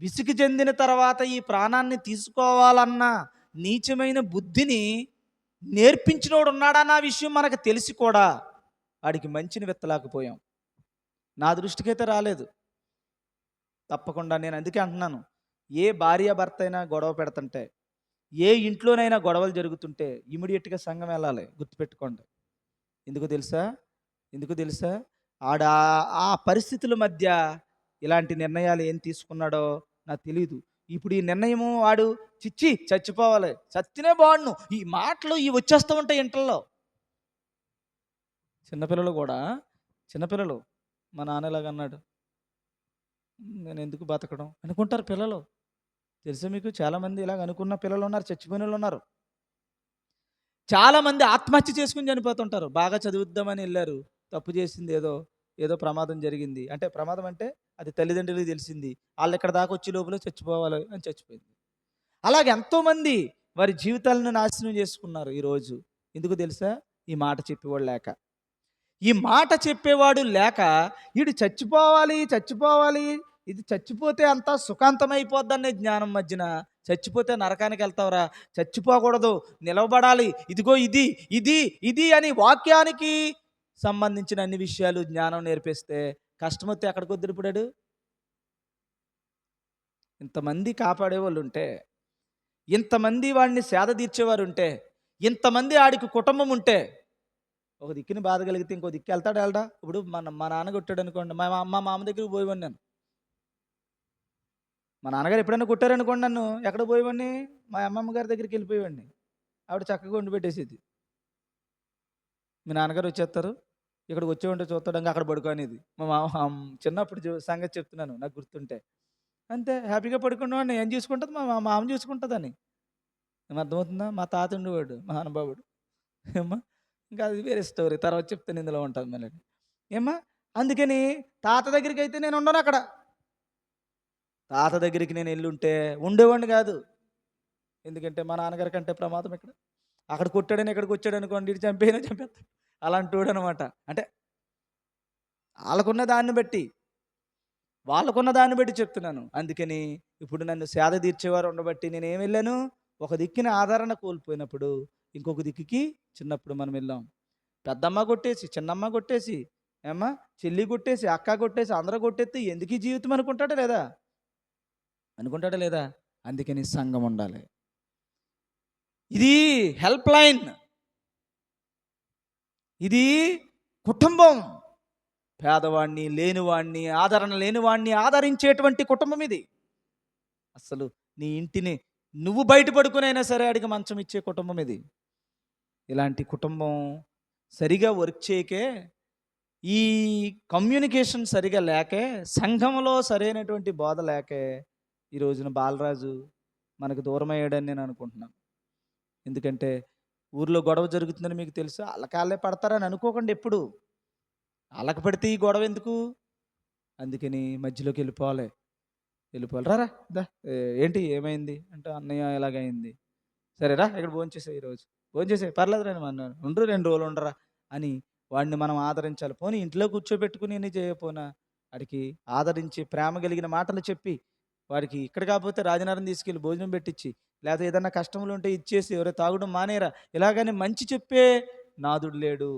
విసుగు చెందిన తర్వాత ఈ ప్రాణాన్ని తీసుకోవాలన్న నీచమైన బుద్ధిని నేర్పించినోడు ఉన్నాడన్న విషయం మనకు తెలిసి కూడా వాడికి మంచిని విత్తలేకపోయాం. నా దృష్టికైతే రాలేదు. తప్పకుండా నేను అందుకే అంటున్నాను. ఏ భార్యాభర్త అయినా గొడవ పెడుతుంటే, ఏ ఇంట్లోనైనా గొడవలు జరుగుతుంటే ఇమ్మీడియేట్‌గా సంఘం వెళ్ళాలి. గుర్తుపెట్టుకోండి. ఎందుకో తెలుసా? ఎందుకో తెలుసా? ఆ పరిస్థితుల మధ్య ఇలాంటి నిర్ణయాలు ఏం తీసుకున్నాడో నాకు తెలీదు. ఇప్పుడు ఈ నిర్ణయము వాడు చిచ్చి చచ్చిపోవాలి. చచ్చినే బాగుండును. ఈ మాటలు వచ్చేస్తూ ఉంటాయి ఇంటల్లో. చిన్నపిల్లలు గూడా చిన్నపిల్లలు మా నాన్న ఇలాగన్నాడు. నేనెందుకు బతకడం అనుకుంటారు పిల్లలు. తెలుసా మీకు చాలామంది ఇలాగ అనుకున్న పిల్లలున్నారు. చచ్చిపోయినోళ్ళున్నారు. చాలామంది ఆత్మహత్య చేసుకొని చనిపోతుంటారు. బాగా చదువుద్దామని ఎళ్లారు. తప్పు చేసింది ఏదో ప్రమాదం జరిగింది. అంటే ప్రమాదం అంటే అది తల్లిదండ్రులకు తెలిసింది. ఆళ్ళిక్కడి దాకా వచ్చే లోపలే చచ్చిపోవాలి అని చచ్చిపోయింది. అలాగే ఎంతోమంది వారి జీవితాలను నాశనం చేసుకున్నారు ఈరోజు. ఎందుకో తెలుసా? ఈ మాట చెప్పేవాడు లేక. ఈ మాట చెప్పేవాడు లేక ఈడు చచ్చిపోవాలి, చచ్చిపోవాలి. ఇది చచ్చిపోతే అంతా సుఖాంతమైపోద్దనే జ్ఞానం మధ్యన చచ్చిపోతే నరకానికెళ్తావురా, చచ్చిపోకూడదు, నిలవబడాలి. ఇదిగో ఇది, ఇది, ఇది అని వాక్యానికి సంబంధించిన అన్ని విషయాలు జ్ఞానం నేర్పిస్తే కష్టమొత్తే ఎక్కడికొద్దురిపుడాడు? ఇంతమంది కాపాడేవాళ్ళుంటే, ఇంతమంది వాడిని సేద తీర్చేవారుంటే, ఇంతమంది ఆడికి కుటుంబం ఉంటే ఒక దిక్కుని బాధ కలిగితే ఇంకో దిక్కు వెళ్తాడా వెళ్ళడా? ఇప్పుడు మా నాన్న కొట్టాడనుకోండి, మా మామ దగ్గరికి పోయేవాడిని నేను. మా నాన్నగారు ఎప్పుడైనా కొట్టారనుకోండి నన్ను, ఎక్కడికి పోయేవాడిని? మా అమ్మమ్మ గారి దగ్గరికి వెళ్ళిపోయేవాడిని. ఆవిడ చక్కగా వండి పెట్టేసేది. మీ నాన్నగారు వచ్చేస్తారు, ఇక్కడికి వచ్చేవంటే చూస్తాడు, ఇంక అక్కడ పడుకో అనేది. మా మామ చిన్నప్పుడు సంగతి చెప్తున్నాను నాకు గుర్తుంటే. అంతే హ్యాపీగా పడుకునేవాడిని. ఏం చూసుకుంటది మా మామ చూసుకుంటదని. ఏం అర్థమవుతుందా? మా తాత ఉండేవాడు మహానుభావుడు. ఏమ్మా? ఇంకా అది వేరే స్టోరీ. తర్వాత చెప్తాను ఇందులో ఉంటది మళ్ళీ. ఏమ్మా? అందుకని తాత దగ్గరికైతే నేను ఉండనక్కడ. తాత దగ్గరికి నేను ఎళ్ళుంటే ఉండేవాడిని కాదు. ఎందుకంటే మా నాన్నగారి కంటే ప్రమాదం ఇక్కడ. అక్కడ కొట్టాడని ఇక్కడికి వచ్చాడు అనుకోండి, ఇటు చంపేస్తాడు. అలాంటి వాడు అనమాట. అంటే వాళ్ళకున్న దాన్ని బట్టి చెప్తున్నాను. అందుకని ఇప్పుడు నన్ను సేద తీర్చేవారు ఉండబట్టి నేనేం వెళ్ళాను, ఒక దిక్కున ఆదరణ కోల్పోయినప్పుడు ఇంకొక దిక్కుకి చిన్నప్పుడు మనం వెళ్ళాం. పెద్దమ్మ కొట్టేసి, చిన్నమ్మ కొట్టేసి, ఏమ్మా చెల్లి కొట్టేసి, అక్క కొట్టేసి, అందరూ కొట్టేస్తే ఎందుకు ఈ జీవితం అనుకుంటాడా లేదా? అందుకని సంఘం ఉండాలి. ఇది హెల్ప్ లైన్, ఇది కుటుంబం. పేదవాణ్ణి, లేనివాణ్ణి, ఆదరణ లేనివాణ్ణి ఆదరించేటువంటి కుటుంబం ఇది. అసలు నీ ఇంటిని నువ్వు బయటపడుకునైనా సరే అడిగి మంచం ఇచ్చే కుటుంబం ఇది. ఇలాంటి కుటుంబం సరిగా వర్క్ చేయకే, ఈ కమ్యూనికేషన్ సరిగా లేకే, సంఘంలో సరైనటువంటి బోధ లేకే ఈ రోజున బాలరాజు మనకు దూరం అయ్యాడని నేను అనుకుంటున్నాను. ఎందుకంటే ఊర్లో గొడవ జరుగుతుందని మీకు తెలుసు, అల్లకాళ్ళే పడతారని అనుకోకండి ఎప్పుడు. అల్లక పడితే ఈ గొడవ ఎందుకు? అందుకని మధ్యలోకి వెళ్ళిపోవాలి. రారా దా, ఏంటి ఏమైంది అంటే, అన్నయ్య ఎలాగైంది, సరేరా ఇక్కడ భోంచేసే, ఈరోజు భోంచేసే, పర్లేదు రండి అన్నారు, 2 రోజులు ఉండరా అని వాడిని మనం ఆదరించాలి. పోనీ ఇంట్లో కూర్చోబెట్టుకుని చేయకపోనా వాడికి ఆదరించి ప్రేమ కలిగిన మాటలు చెప్పి, వాడికి ఇక్కడ కాకపోతే రాజనగరం తీసుకెళ్ళి భోజనం పెట్టించి, లేకపోతే ఏదన్నా కష్టములు ఉంటే ఇచ్చేసి, ఎవరో తాగడం మానేరా, ఇలాగని మంచి చెప్పే నాదుడు లేడు.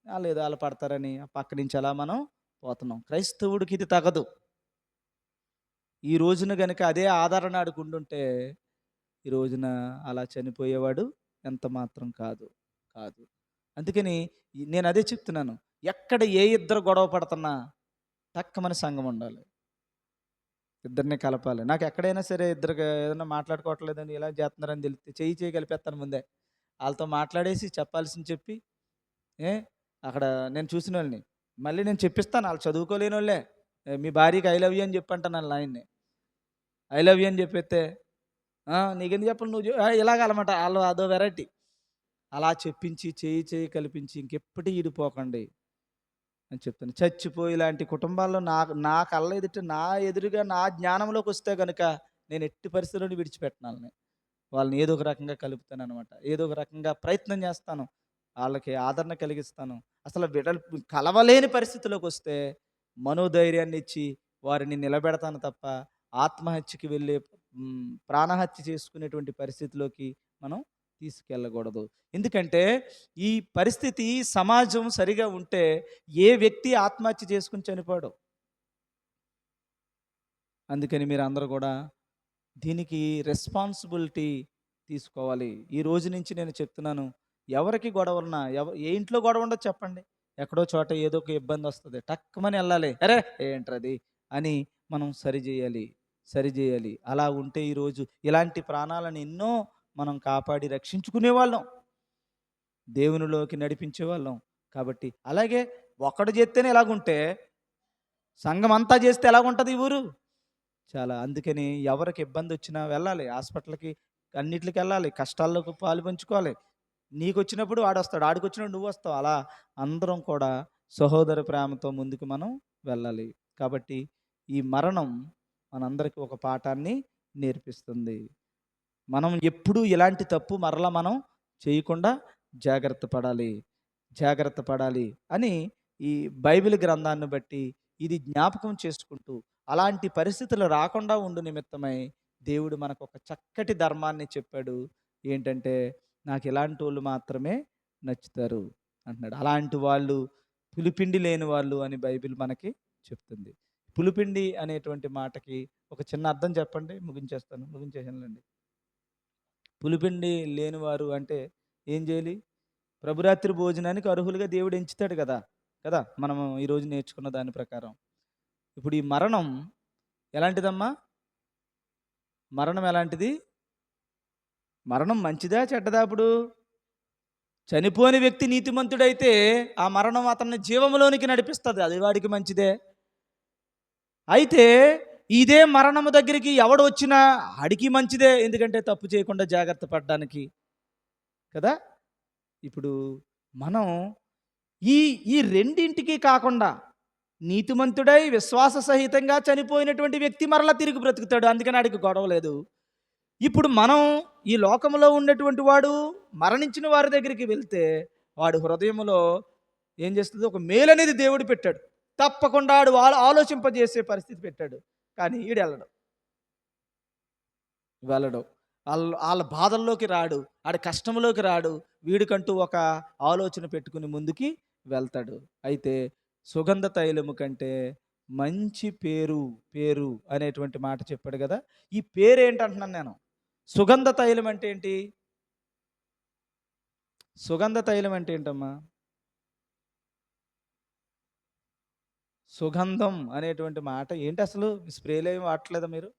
లేదు వాళ్ళు పడతారని పక్క నుంచి అలా మనం పోతున్నాం. క్రైస్తవుడికి ఇది తగదు. ఈ రోజున గనుక అదే ఆదరణ ఆడుకుంటుంటే ఈ రోజున అలా చనిపోయేవాడు ఎంత మాత్రం కాదు. అందుకని నేను అదే చెప్తున్నాను, ఎక్కడ ఏ ఇద్దరు గొడవ పడుతున్నా టక్కమని సంఘం ఉండాలి, ఇద్దరిని కలపాలి. నాకు ఎక్కడైనా సరే ఇద్దరు ఏదైనా మాట్లాడుకోవట్లేదని ఇలా చేస్తున్నారని తెలిస్తే చేయి కలిపేస్తాను ముందే. వాళ్ళతో మాట్లాడేసి చెప్పాల్సింది చెప్పి, అక్కడ నేను చూసిన వాళ్ళని మళ్ళీ నేను చెప్పిస్తాను. వాళ్ళు చదువుకోలేని వాళ్ళే, మీ భార్యకి ఐ లవ్ యూ అని చెప్పంటాను. వాళ్ళ ఆయన్ని ఐ లవ్ యూ అని చెప్పేస్తే, నీకెందుకు చెప్పాలి నువ్వు ఇలాగలమాట. వాళ్ళు అదో వెరైటీ. అలా చెప్పించి చేయి కల్పించి ఇంకెప్పటి ఈడిపోకండి అని చెప్తాను. చచ్చిపోయి ఇలాంటి కుటుంబాల్లో నా కళ్ళ నా ఎదురుగా నా జ్ఞానంలోకి వస్తే కనుక నేను ఎట్టి పరిస్థితుల్లోని విడిచిపెట్టినాలని వాళ్ళని ఏదో ఒక రకంగా కలుపుతాను అనమాట. ఏదో ఒక రకంగా ప్రయత్నం చేస్తాను, వాళ్ళకి ఆదరణ కలిగిస్తాను. అసలు కలవలేని పరిస్థితిలోకి వస్తే మనోధైర్యాన్ని ఇచ్చి వారిని నిలబెడతాను తప్ప ఆత్మహత్యకి వెళ్ళే, ప్రాణహత్య చేసుకునేటువంటి పరిస్థితిలోకి మనం తీసుకెళ్ళకూడదు. ఎందుకంటే ఈ పరిస్థితి సమాజం సరిగా ఉంటే ఏ వ్యక్తి ఆత్మహత్య చేసుకుని చనిపోడు. అందుకని మీరు అందరూ కూడా దీనికి రెస్పాన్సిబిలిటీ తీసుకోవాలి. ఈ రోజు నుంచి నేను చెప్తున్నాను, ఎవరికి గొడవ ఉన్నా, ఏ ఇంట్లో గొడవ ఉండదు చెప్పండి, ఎక్కడో చోట ఏదో ఒక ఇబ్బంది వస్తుంది, టక్కుమని వెళ్ళాలి, అరే ఏంటది అని మనం సరిచేయాలి. అలా ఉంటే ఈరోజు ఇలాంటి ప్రాణాలను ఎన్నో మనం కాపాడి రక్షించుకునే వాళ్ళం, దేవునిలోకి నడిపించే వాళ్ళం. కాబట్టి అలాగే ఒక్కడు చేస్తేనే ఎలాగుంటే సంఘం అంతా చేస్తే ఎలాగుంటుంది ఈ ఊరు చాలా. అందుకని ఎవరికి ఇబ్బంది వచ్చినా వెళ్ళాలి, హాస్పిటల్కి అన్నిటికి వెళ్ళాలి, కష్టాల్లోకి పాలు పంచుకోవాలి. నీకు వచ్చినప్పుడు వాడొస్తాడు, ఆడికి వచ్చినప్పుడు నువ్వు వస్తావు. అలా అందరం కూడా సహోదర ప్రేమతో ముందుకు మనం వెళ్ళాలి. కాబట్టి ఈ మరణం మనందరికీ ఒక పాఠాన్ని నేర్పిస్తుంది. మనం ఎప్పుడూ ఇలాంటి తప్పు మరలా మనం చేయకుండా జాగ్రత్త పడాలి అని ఈ బైబిల్ గ్రంథాన్ని బట్టి ఇది జ్ఞాపకం చేసుకుంటూ, అలాంటి పరిస్థితులు రాకుండా ఉండు నిమిత్తమై దేవుడు మనకు ఒక చక్కటి ధర్మాన్ని చెప్పాడు. ఏంటంటే, నాకు ఇలాంటి వాళ్ళు మాత్రమే నచ్చుతారు అంటున్నాడు. అలాంటి వాళ్ళు పులిపిండి లేని వాళ్ళు అని బైబిల్ మనకి చెప్తుంది. పులిపిండి అనేటువంటి మాటకి ఒక చిన్న అర్థం చెప్పండి, ముగించేసానులేండి. పులిపిండి లేనివారు అంటే ఏం చేయాలి? ప్రభురాత్రి భోజనానికి అర్హులుగా దేవుడు ఎంచుతాడు కదా. మనం ఈరోజు నేర్చుకున్న దాని ప్రకారం ఇప్పుడు ఈ మరణం ఎలాంటిదమ్మా? మరణం ఎలాంటిది? మరణం మంచిదా చెడ్డదా? అప్పుడు చనిపోని వ్యక్తి నీతిమంతుడైతే ఆ మరణం అతన్ని జీవంలోనికి నడిపిస్తుంది, అది వాడికి మంచిదే. అయితే ఇదే మరణము దగ్గరికి ఎవడు వచ్చినా ఆడికి మంచిదే, ఎందుకంటే తప్పు చేయకుండా జాగ్రత్త పడడానికి కదా. ఇప్పుడు మనం ఈ రెండింటికి కాకుండా నీతిమంతుడై విశ్వాస సహితంగా చనిపోయినటువంటి వ్యక్తి మరలా తిరిగి బ్రతుకుతాడు, అందుకని ఆడికి గొడవ లేదు. ఇప్పుడు మనం ఈ లోకంలో ఉన్నటువంటి వాడు మరణించిన వారి దగ్గరికి వెళ్తే వాడు హృదయంలో ఏం చేస్తుంది, ఒక మేలు అనేది దేవుడు పెట్టాడు. తప్పకుండా వాడు ఆలోచింపజేసే పరిస్థితి పెట్టాడు. కానీ ఈడు వెళ్ళడు. వాళ్ళ బాధల్లోకి రాడు, ఆడి కష్టంలోకి రాడు. వీడికంటూ ఒక ఆలోచన పెట్టుకుని ముందుకి వెళ్తాడు. అయితే సుగంధ తైలము కంటే మంచి పేరు అనేటువంటి మాట చెప్పాడు కదా. ఈ పేరు ఏంటంటున్నాను నేను. సుగంధ తైలం అంటే ఏంటి? సుగంధ తైలం అంటే ఏంటమ్మా? సుగంధం అనేటువంటి మాట ఏంటి అసలు? స్ప్రేలు ఏమి వాడట్లేదా మీరు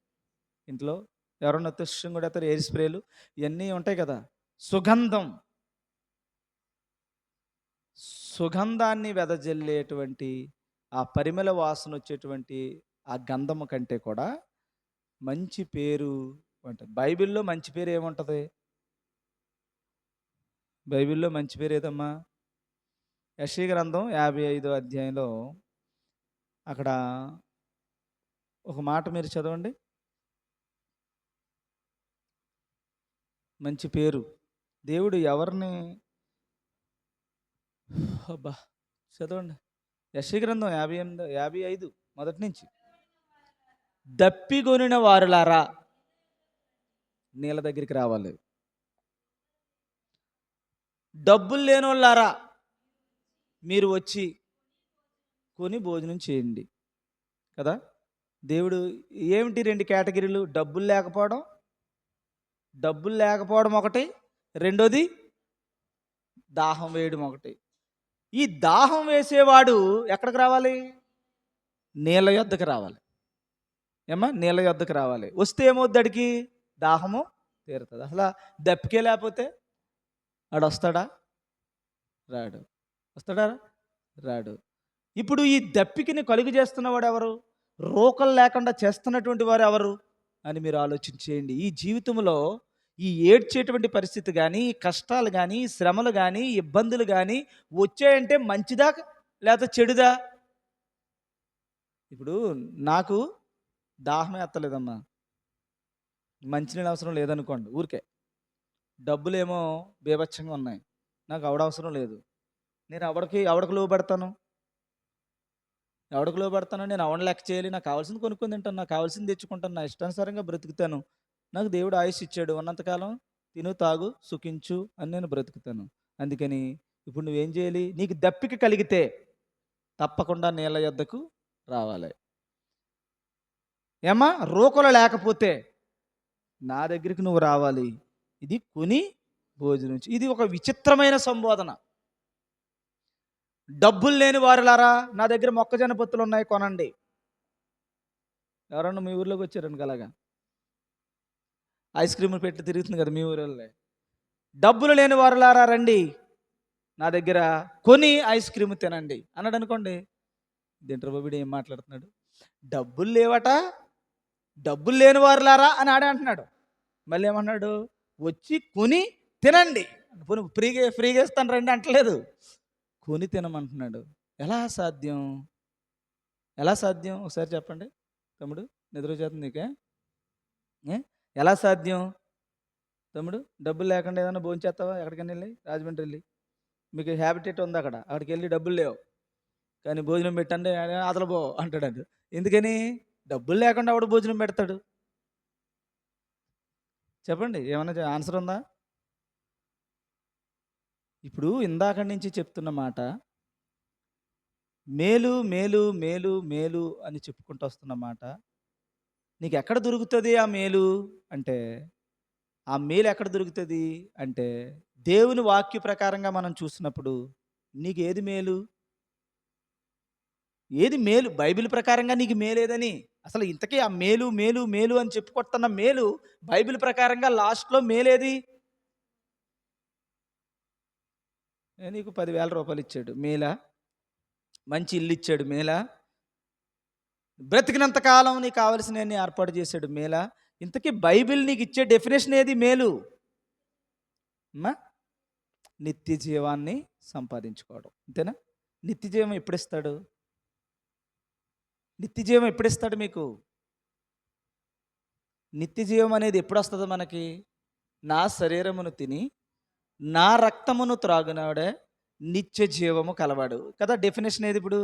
ఇంట్లో? ఎవరన్నా తుష్యం కూడా ఎయిర్ స్ప్రేలు ఇవన్నీ ఉంటాయి కదా. సుగంధం, సుగంధాన్ని వెదజల్లేటువంటి ఆ పరిమళ వాసన వచ్చేటువంటి ఆ గంధము కంటే కూడా మంచి పేరు ఉంటుంది. బైబిల్లో మంచి పేరు ఏముంటుంది? బైబిల్లో మంచి పేరు ఏదమ్మా? యెషయా గ్రంథం 55వ అధ్యాయంలో అక్కడ ఒక మాట మీరు చదవండి. మంచి పేరు దేవుడు ఎవరిని, అబ్బా చదవండి. యెషయా గ్రంథం 55 మొదటి నుంచి. దప్పిగొనిన వారులారా నీళ్ళ దగ్గరికి రావాలి. డబ్బులు లేని వాళ్ళారా మీరు వచ్చి కొని భోజనం చేయండి కదా. దేవుడు ఏమిటి 2 కేటగిరీలు? డబ్బులు లేకపోవడం ఒకటి, రెండోది దాహం వేయడం ఒకటి. ఈ దాహం వేసేవాడు ఎక్కడికి రావాలి? నీళ్ళ యొద్దకు రావాలి. నీళ్ళ యొద్దకు రావాలి. వస్తే ఏమవుద్దడికి? దాహము తీరుతుంది. అసలు దప్పికే లేకపోతే వాడు వస్తాడా? రాడు. వస్తాడా? రాడు. ఇప్పుడు ఈ దప్పికని కలుగు చేస్తున్నవాడు ఎవరు? రోకలు లేకుండా చేస్తున్నటువంటి వారు ఎవరు అని మీరు ఆలోచించేయండి. ఈ జీవితంలో ఈ ఏడ్చేటువంటి పరిస్థితి కానీ, కష్టాలు కానీ, శ్రమలు కానీ, ఇబ్బందులు కానీ వచ్చాయంటే మంచిదా లేకపోతే చెడుదా? ఇప్పుడు నాకు దాహం ఎత్తలేదమ్మా, మంచినీళ్ళు అవసరం లేదనుకోండి, ఊరికే డబ్బులేమో బీభత్సంగా ఉన్నాయి, నాకు అవసరం లేదు. నేను ఎవడికి లోబడతాను? నేను అవన్నీ లెక్క చేయాలి? నాకు కావాల్సింది కొనుక్కొని తింటాను, నాకు కావాల్సింది తెచ్చుకుంటాను, నా ఇష్టానుసారంగా బ్రతుకుతాను. నాకు దేవుడు ఆయుష్ ఇచ్చాడు, ఉన్నంతకాలం తిను తాగు సుఖించు అని నేను బ్రతుకుతాను. అందుకని ఇప్పుడు నువ్వేం చేయాలి? నీకు దప్పిక కలిగితే తప్పకుండా నీళ్ళ యొద్దకు రావాలి. రోకలు లేకపోతే నా దగ్గరికి నువ్వు రావాలి. ఇది కొని భోజనం. ఇది ఒక విచిత్రమైన సంబోధన. డబ్బులు లేని వారులారా నా దగ్గర మొక్కజొన్న పొత్తులు ఉన్నాయి, కొనండి. ఎవరన్నా మీ ఊర్లోకి వచ్చారనుక అలాగా ఐస్ క్రీములు పెట్టి తిరుగుతుంది కదా మీ ఊరిలో. డబ్బులు లేని వారులారా రండి నా దగ్గర కొని ఐస్ క్రీమ్ తినండి అన్నాడు అనుకోండి. దీంట్లో బాబుడు ఏం మాట్లాడుతున్నాడు? డబ్బులు లేవట, డబ్బులు లేని వారులారా అని ఆడే అంటున్నాడు. మళ్ళీ ఏమన్నాడు? వచ్చి కొని తినండి. ఫ్రీగా ఇస్తాను రండి అంటలేదు, కొని తినమంటున్నాడు. ఎలా సాధ్యం? ఒకసారి చెప్పండి తమ్ముడు. నిద్ర చేస్తుంది నీకే? ఎలా సాధ్యం తమ్ముడు? డబ్బులు లేకుండా ఏదైనా భోంచేస్తావా? ఎక్కడికైనా వెళ్ళి రాజమండ్రి వెళ్ళి మీకు హ్యాబిటేట్ ఉంది అక్కడికి వెళ్ళి డబ్బులు లేవు కానీ భోజనం పెట్టండి అతలు పో అంటాడు. ఎందుకని? డబ్బులు లేకుండా ఆవిడ భోజనం పెడతాడు? చెప్పండి, ఏమన్నా ఆన్సర్ ఉందా? ఇప్పుడు ఇందాక నుంచి చెప్తున్న మాట మేలు మేలు మేలు మేలు అని చెప్పుకుంటూ వస్తున్న మాట నీకు ఎక్కడ దొరుకుతుంది? ఆ మేలు అంటే, ఆ మేలు ఎక్కడ దొరుకుతుంది అంటే దేవుని వాక్య ప్రకారంగా మనం చూసినప్పుడు నీకు ఏది మేలు? ఏది మేలు? బైబిల్ ప్రకారంగా నీకు మేలేదని అసలు ఇంతకీ ఆ మేలు మేలు మేలు అని చెప్పుకొస్తున్న మేలు బైబిల్ ప్రకారంగా లాస్ట్లో మేలేది? నీకు 10,000 రూపాయలు ఇచ్చాడు మేలా? మంచి ఇల్లు ఇచ్చాడు మేలా? బ్రతికినంతకాలం నీకు కావలసినవన్నీ ఏర్పాటు చేశాడు మేలా? ఇంతకీ బైబిల్ నీకు ఇచ్చే డెఫినేషన్ ఏది మేలు? నిత్య జీవాన్ని సంపాదించుకోవడం, అంతేనా? నిత్య జీవం ఎప్పుడిస్తాడు? మీకు నిత్య జీవం అనేది ఎప్పుడు వస్తుంది మనకి? నా శరీరమును తిని నా రక్తమును త్రాగునాడే నిత్య జీవము కలవాడు కదా. డెఫినేషన్ ఏది ఇప్పుడు?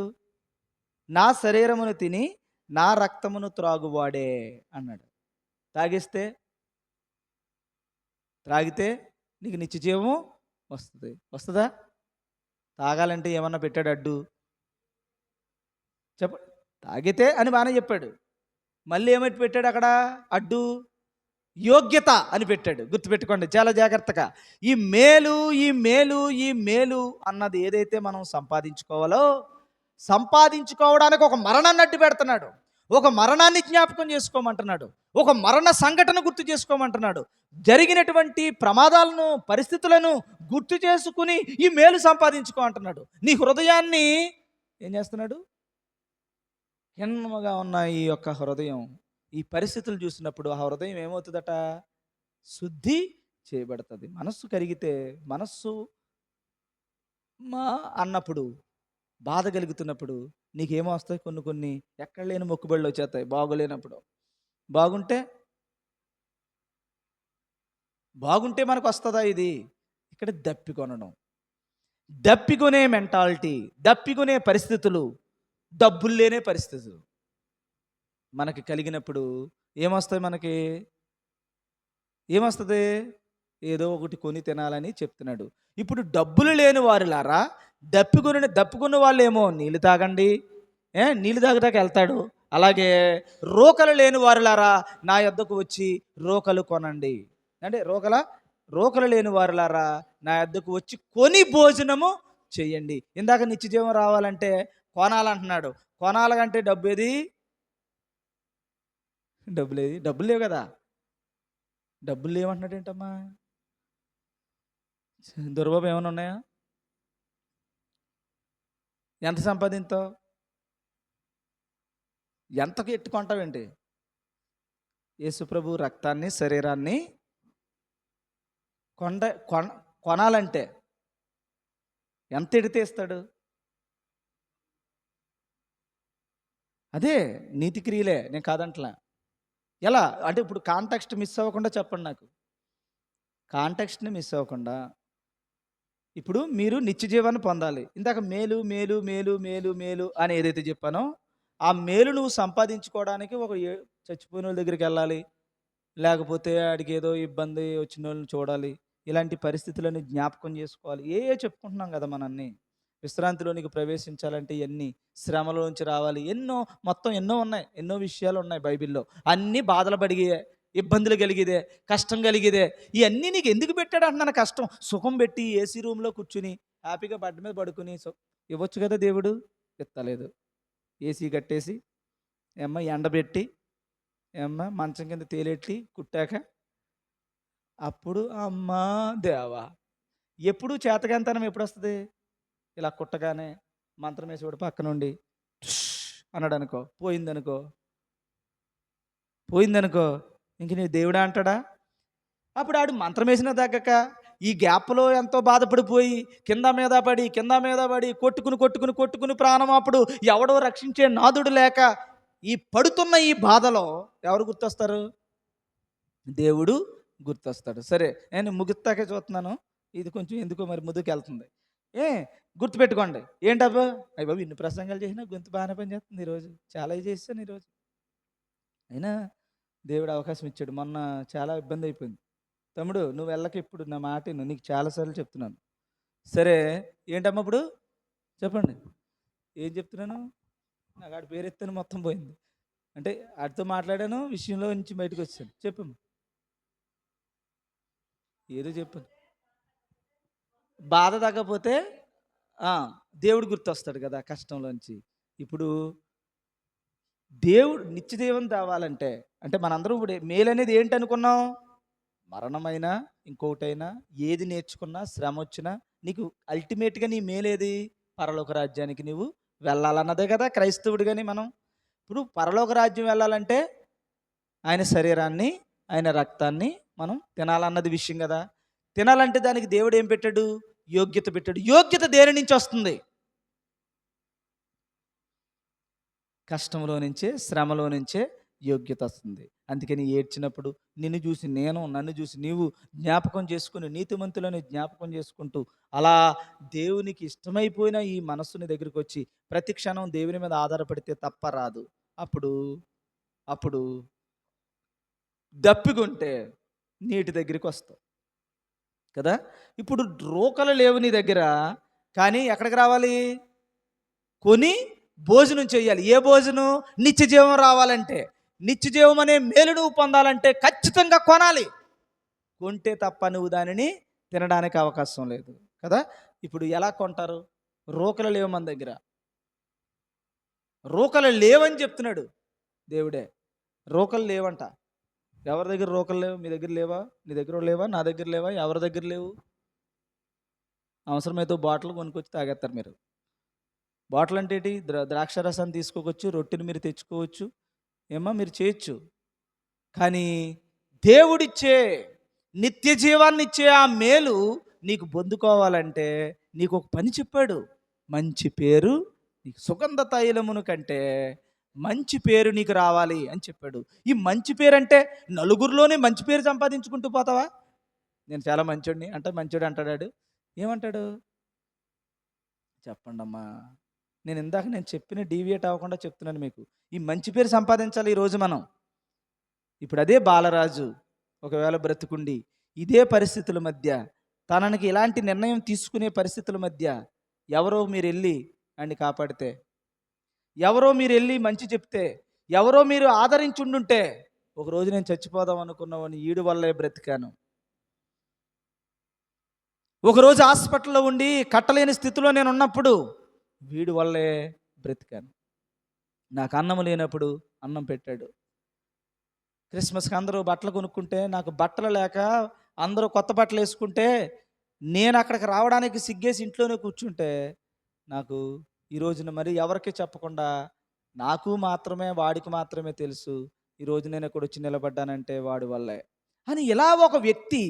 నా శరీరమును తిని నా రక్తమును త్రాగువాడే అన్నాడు. తాగిస్తే త్రాగితే నీకు నిత్య జీవము వస్తుందా? తాగాలంటే ఏమన్నా పెట్టాడు అడ్డు? చెప్ప తాగితే అని బాగానే చెప్పాడు. మళ్ళీ ఏమిటి పెట్టాడు అక్కడ అడ్డు? యోగ్యత అని పెట్టాడు. గుర్తుపెట్టుకోండి చాలా జాగ్రత్తగా. ఈ మేలు ఈ మేలు ఈ మేలు అన్నది ఏదైతే మనం సంపాదించుకోవడానికి ఒక మరణాన్ని అడ్డు పెడుతున్నాడు. ఒక మరణాన్ని జ్ఞాపకం చేసుకోమంటున్నాడు. ఒక మరణ సంఘటన గుర్తు చేసుకోమంటున్నాడు. జరిగినటువంటి ప్రమాదాలను పరిస్థితులను గుర్తు చేసుకుని ఈ మేలు సంపాదించుకో అంటున్నాడు. నీ హృదయాన్ని ఏం చేస్తున్నాడు? హీనముగా ఉన్న ఈ యొక్క హృదయం ఈ పరిస్థితులు చూసినప్పుడు ఆ హృదయం ఏమవుతుందట? శుద్ధి చేయబడుతుంది. మనస్సు కరిగితే మనస్సు మా అన్నప్పుడు బాధ కలుగుతున్నప్పుడు నీకేమో వస్తాయి కొన్ని ఎక్కడ లేని మొక్కుబళ్ళు వచ్చేస్తాయి బాగోలేనప్పుడు. బాగుంటే మనకు వస్తుందా ఇది? ఇక్కడ దప్పికొనే మెంటాలిటీ, దప్పికొనే పరిస్థితులు, డబ్బులు లేనే పరిస్థితులు మనకి కలిగినప్పుడు ఏమొస్తుంది? ఏదో ఒకటి కొని తినాలని చెప్తున్నాడు. ఇప్పుడు డబ్బులు లేని వారిలారా దప్పుకున్న వాళ్ళు ఏమో నీళ్ళు తాగండి, నీళ్ళు తాగటానికి వెళ్తాడు. అలాగే రోకలు లేని వారిలారా నా యొద్దకు వచ్చి రోకలు కొనండి. అంటే రోకలు లేని వారిలారా నా యొద్దకు వచ్చి కొని భోజనము చెయ్యండి. ఇందాక నిత్యజీవం రావాలంటే కొనాలంటున్నాడు. కొనాలంటే డబ్బులు లేవు కదా. డబ్బులు లేవంటున్నాడు ఏంటమ్మా? దుర్బాబు ఏమైనా ఉన్నాయా? ఎంత సంపాదించావు? ఎంతకు ఎట్టుకుంటావేంటి? యేసుప్రభు రక్తాన్ని శరీరాన్ని కొనాలంటే ఎంత ఎడితే ఇస్తాడు? అదే నీతి క్రియలే, నేను కాదంటలా. ఎలా అంటే ఇప్పుడు కాంటెక్స్ట్ మిస్ అవ్వకుండా చెప్పండి నాకు. కాంటెక్స్ట్ని మిస్ అవ్వకుండా ఇప్పుడు మీరు నిత్య జీవాన్ని పొందాలి. ఇందాక మేలు మేలు మేలు మేలు మేలు అని ఏదైతే చెప్పానో ఆ మేలు నువ్వు సంపాదించుకోవడానికి ఒక చచ్చిపోయిన వాళ్ళ దగ్గరికి వెళ్ళాలి, లేకపోతే ఆడికి ఏదో ఇబ్బంది వచ్చిన వాళ్ళని చూడాలి. ఇలాంటి పరిస్థితులను జ్ఞాపకం చేసుకోవాలి. చెప్పుకుంటున్నాం కదా మనన్ని. విశ్రాంతిలోనికి ప్రవేశించాలంటే ఎన్ని శ్రమలోంచి రావాలి, ఎన్నో ఉన్నాయి, ఎన్నో విషయాలు ఉన్నాయి బైబిల్లో. అన్నీ బాధలు పడిగే, ఇబ్బందులు కలిగిదే, కష్టం కలిగిదే. ఇవన్నీ నీకు ఎందుకు పెట్టాడు అంటున్నాను? కష్టం సుఖం పెట్టి ఏసీ రూమ్లో కూర్చుని హ్యాపీగా బడ్డ మీద పడుకుని ఇవ్వచ్చు కదా దేవుడు. ఎత్తలేదు. ఏసీ కట్టేసి ఎండబెట్టి మంచం కింద తేలెట్టి కుట్టాక అప్పుడు అమ్మా దేవా. ఎప్పుడు చేతకంతనం ఎప్పుడు వస్తుంది? ఇలా కుట్టగానే మంత్రం వేసేవాడు పక్క నుండి అన్నాడు అనుకో, పోయిందనుకో ఇంక నీ దేవుడా అంటాడా? అప్పుడు ఆడు మంత్రం వేసిన తగ్గక ఈ గ్యాప్లో ఎంతో బాధపడిపోయి కింద మీద పడి కొట్టుకుని ప్రాణం అప్పుడు ఎవడో రక్షించే నాదుడు లేక ఈ పడుతున్న ఈ బాధలో ఎవరు గుర్తొస్తారు? దేవుడు గుర్తొస్తాడు. సరే నేను ముగిస్తాకే చూస్తున్నాను, ఇది కొంచెం ఎందుకో మరి ముందుకు వెళ్తుంది. గుర్తుపెట్టుకోండి. ఏంటబ్బా అయ్య బాబు ఇన్ని ప్రసంగాలు చేసినా గొంతు బాగానే పనిచేస్తుంది. ఈరోజు చాలా చేశాను ఈరోజు. అయినా దేవుడు అవకాశం ఇచ్చాడు. మొన్న చాలా ఇబ్బంది అయిపోయింది. తమ్ముడు నువ్వు వెళ్ళక ఇప్పుడు నా మాట నీకు చాలాసార్లు చెప్తున్నాను. సరే ఏంటమ్మా ఇప్పుడు చెప్పండి, ఏం చెప్తున్నాను? నాకు ఆడి పేరు ఎత్తాను మొత్తం పోయింది. అంటే ఆడితో మాట్లాడాను, విషయంలో నుంచి బయటకు వచ్చాను. చెప్పమ్మా, ఏదో చెప్పాను. బాధ తగ్గపోతే దేవుడు గుర్తొస్తాడు కదా కష్టంలోంచి. ఇప్పుడు దేవుడు నిత్యదేవం తేవాలంటే అంటే మనందరం ఇప్పుడు మేలు అనేది ఏంటి అనుకున్నాం? మరణమైనా ఇంకొకటైనా ఏది నేర్చుకున్నా శ్రమ వచ్చినా నీకు అల్టిమేట్గా నీ మేలేది? పరలోక రాజ్యానికి నువ్వు వెళ్ళాలన్నదే కదా క్రైస్తవుడిగాని. మనం ఇప్పుడు పరలోక రాజ్యం వెళ్ళాలంటే ఆయన శరీరాన్ని ఆయన రక్తాన్ని మనం తినాలన్నది విషయం కదా. తినాలంటే దానికి దేవుడు ఏం పెట్టాడు? యోగ్యత పెట్టాడు. యోగ్యత దేని నుంచి వస్తుంది? కష్టంలో నుంచే, శ్రమలో నుంచే యోగ్యత వస్తుంది. అందుకని ఏడ్చినప్పుడు నిన్ను చూసి నేను, నన్ను చూసి నీవు జ్ఞాపకం చేసుకుని నీతిమంతులని జ్ఞాపకం చేసుకుంటూ అలా దేవునికి ఇష్టమైపోయిన ఈ మనస్సుని దగ్గరికి వచ్చి ప్రతి క్షణం దేవుని మీద ఆధారపడితే తప్ప రాదు. అప్పుడు అప్పుడు దప్పికొంటే నీటి దగ్గరికి వస్తావు కదా. ఇప్పుడు రోకలు లేవు నీ దగ్గర, కానీ ఎక్కడికి రావాలి? కొని భోజనం చేయాలి. ఏ భోజనం? నిత్య జీవం రావాలంటే, నిత్య జీవం అనే మేలు నువ్వు పొందాలంటే ఖచ్చితంగా కొనాలి. కొంటే తప్ప నువ్వు దానిని తినడానికి అవకాశం లేదు కదా. ఇప్పుడు ఎలా కొంటారు? రోకలు లేవు మన దగ్గర. రోకలు లేవని చెప్తున్నాడు దేవుడే. రోకలు లేవంట. ఎవరి దగ్గర రోకలు లేవు? మీ దగ్గర లేవా? నీ దగ్గర లేవా? నా దగ్గర లేవా? ఎవరి దగ్గర లేవు? అవసరమైతే బాటిల్ కొనుక్కొచ్చి తాగేస్తారు మీరు. బాటిల్ అంటే ఏంటి? ద్రాక్ష రసాన్ని తీసుకోవచ్చు, రొట్టెని మీరు తెచ్చుకోవచ్చు, ఏమో మీరు చేయొచ్చు. కానీ దేవుడిచ్చే నిత్య జీవాన్ని ఇచ్చే ఆ మేలు నీకు పొందుకోవాలంటే నీకు ఒక పని చెప్పాడు. మంచి పేరు నీకు, సుగంధ తైలమును కంటే మంచి పేరు నీకు రావాలి అని చెప్పాడు. ఈ మంచి పేరు అంటే నలుగురిలోనే మంచి పేరు సంపాదించుకుంటూ పోతావా? నేను చాలా మంచోడిని అంటే మంచోడు అంటాడు. ఏమంటాడు చెప్పండి అమ్మా. నేను చెప్పిన డీవియేట్ అవ్వకుండా చెప్తున్నాను మీకు. ఈ మంచి పేరు సంపాదించాలి ఈరోజు మనం. ఇప్పుడు అదే బాలరాజు ఒకవేళ బ్రతుకుండి ఇదే పరిస్థితుల మధ్య, తననికి ఇలాంటి నిర్ణయం తీసుకునే పరిస్థితుల మధ్య ఎవరో మీరు వెళ్ళి ఆయన్ని కాపాడితే, ఎవరో మీరు వెళ్ళి మంచి చెప్తే, ఎవరో మీరు ఆదరించుండుంటే, ఒకరోజు నేను చచ్చిపోదాం అనుకున్నవాడిని ఈడు వల్లే బ్రతికాను. ఒకరోజు హాస్పిటల్లో ఉండి కట్టలేని స్థితిలో నేను ఉన్నప్పుడు వీడి వల్లే బ్రతికాను. నాకు అన్నం లేనప్పుడు అన్నం పెట్టాడు. క్రిస్మస్కి అందరూ బట్టలు కొనుక్కుంటే నాకు బట్టలు లేక అందరూ కొత్త బట్టలు వేసుకుంటే నేను అక్కడికి రావడానికి సిగ్గేసి ఇంట్లోనే కూర్చుంటే నాకు ఈ రోజున మరి ఎవరికి చెప్పకుండా నాకు మాత్రమే, వాడికి మాత్రమే తెలుసు ఈరోజు నేను ఇక్కడ వచ్చి నిలబడ్డానంటే వాడి వల్లే అని. ఇలా ఒక వ్యక్తి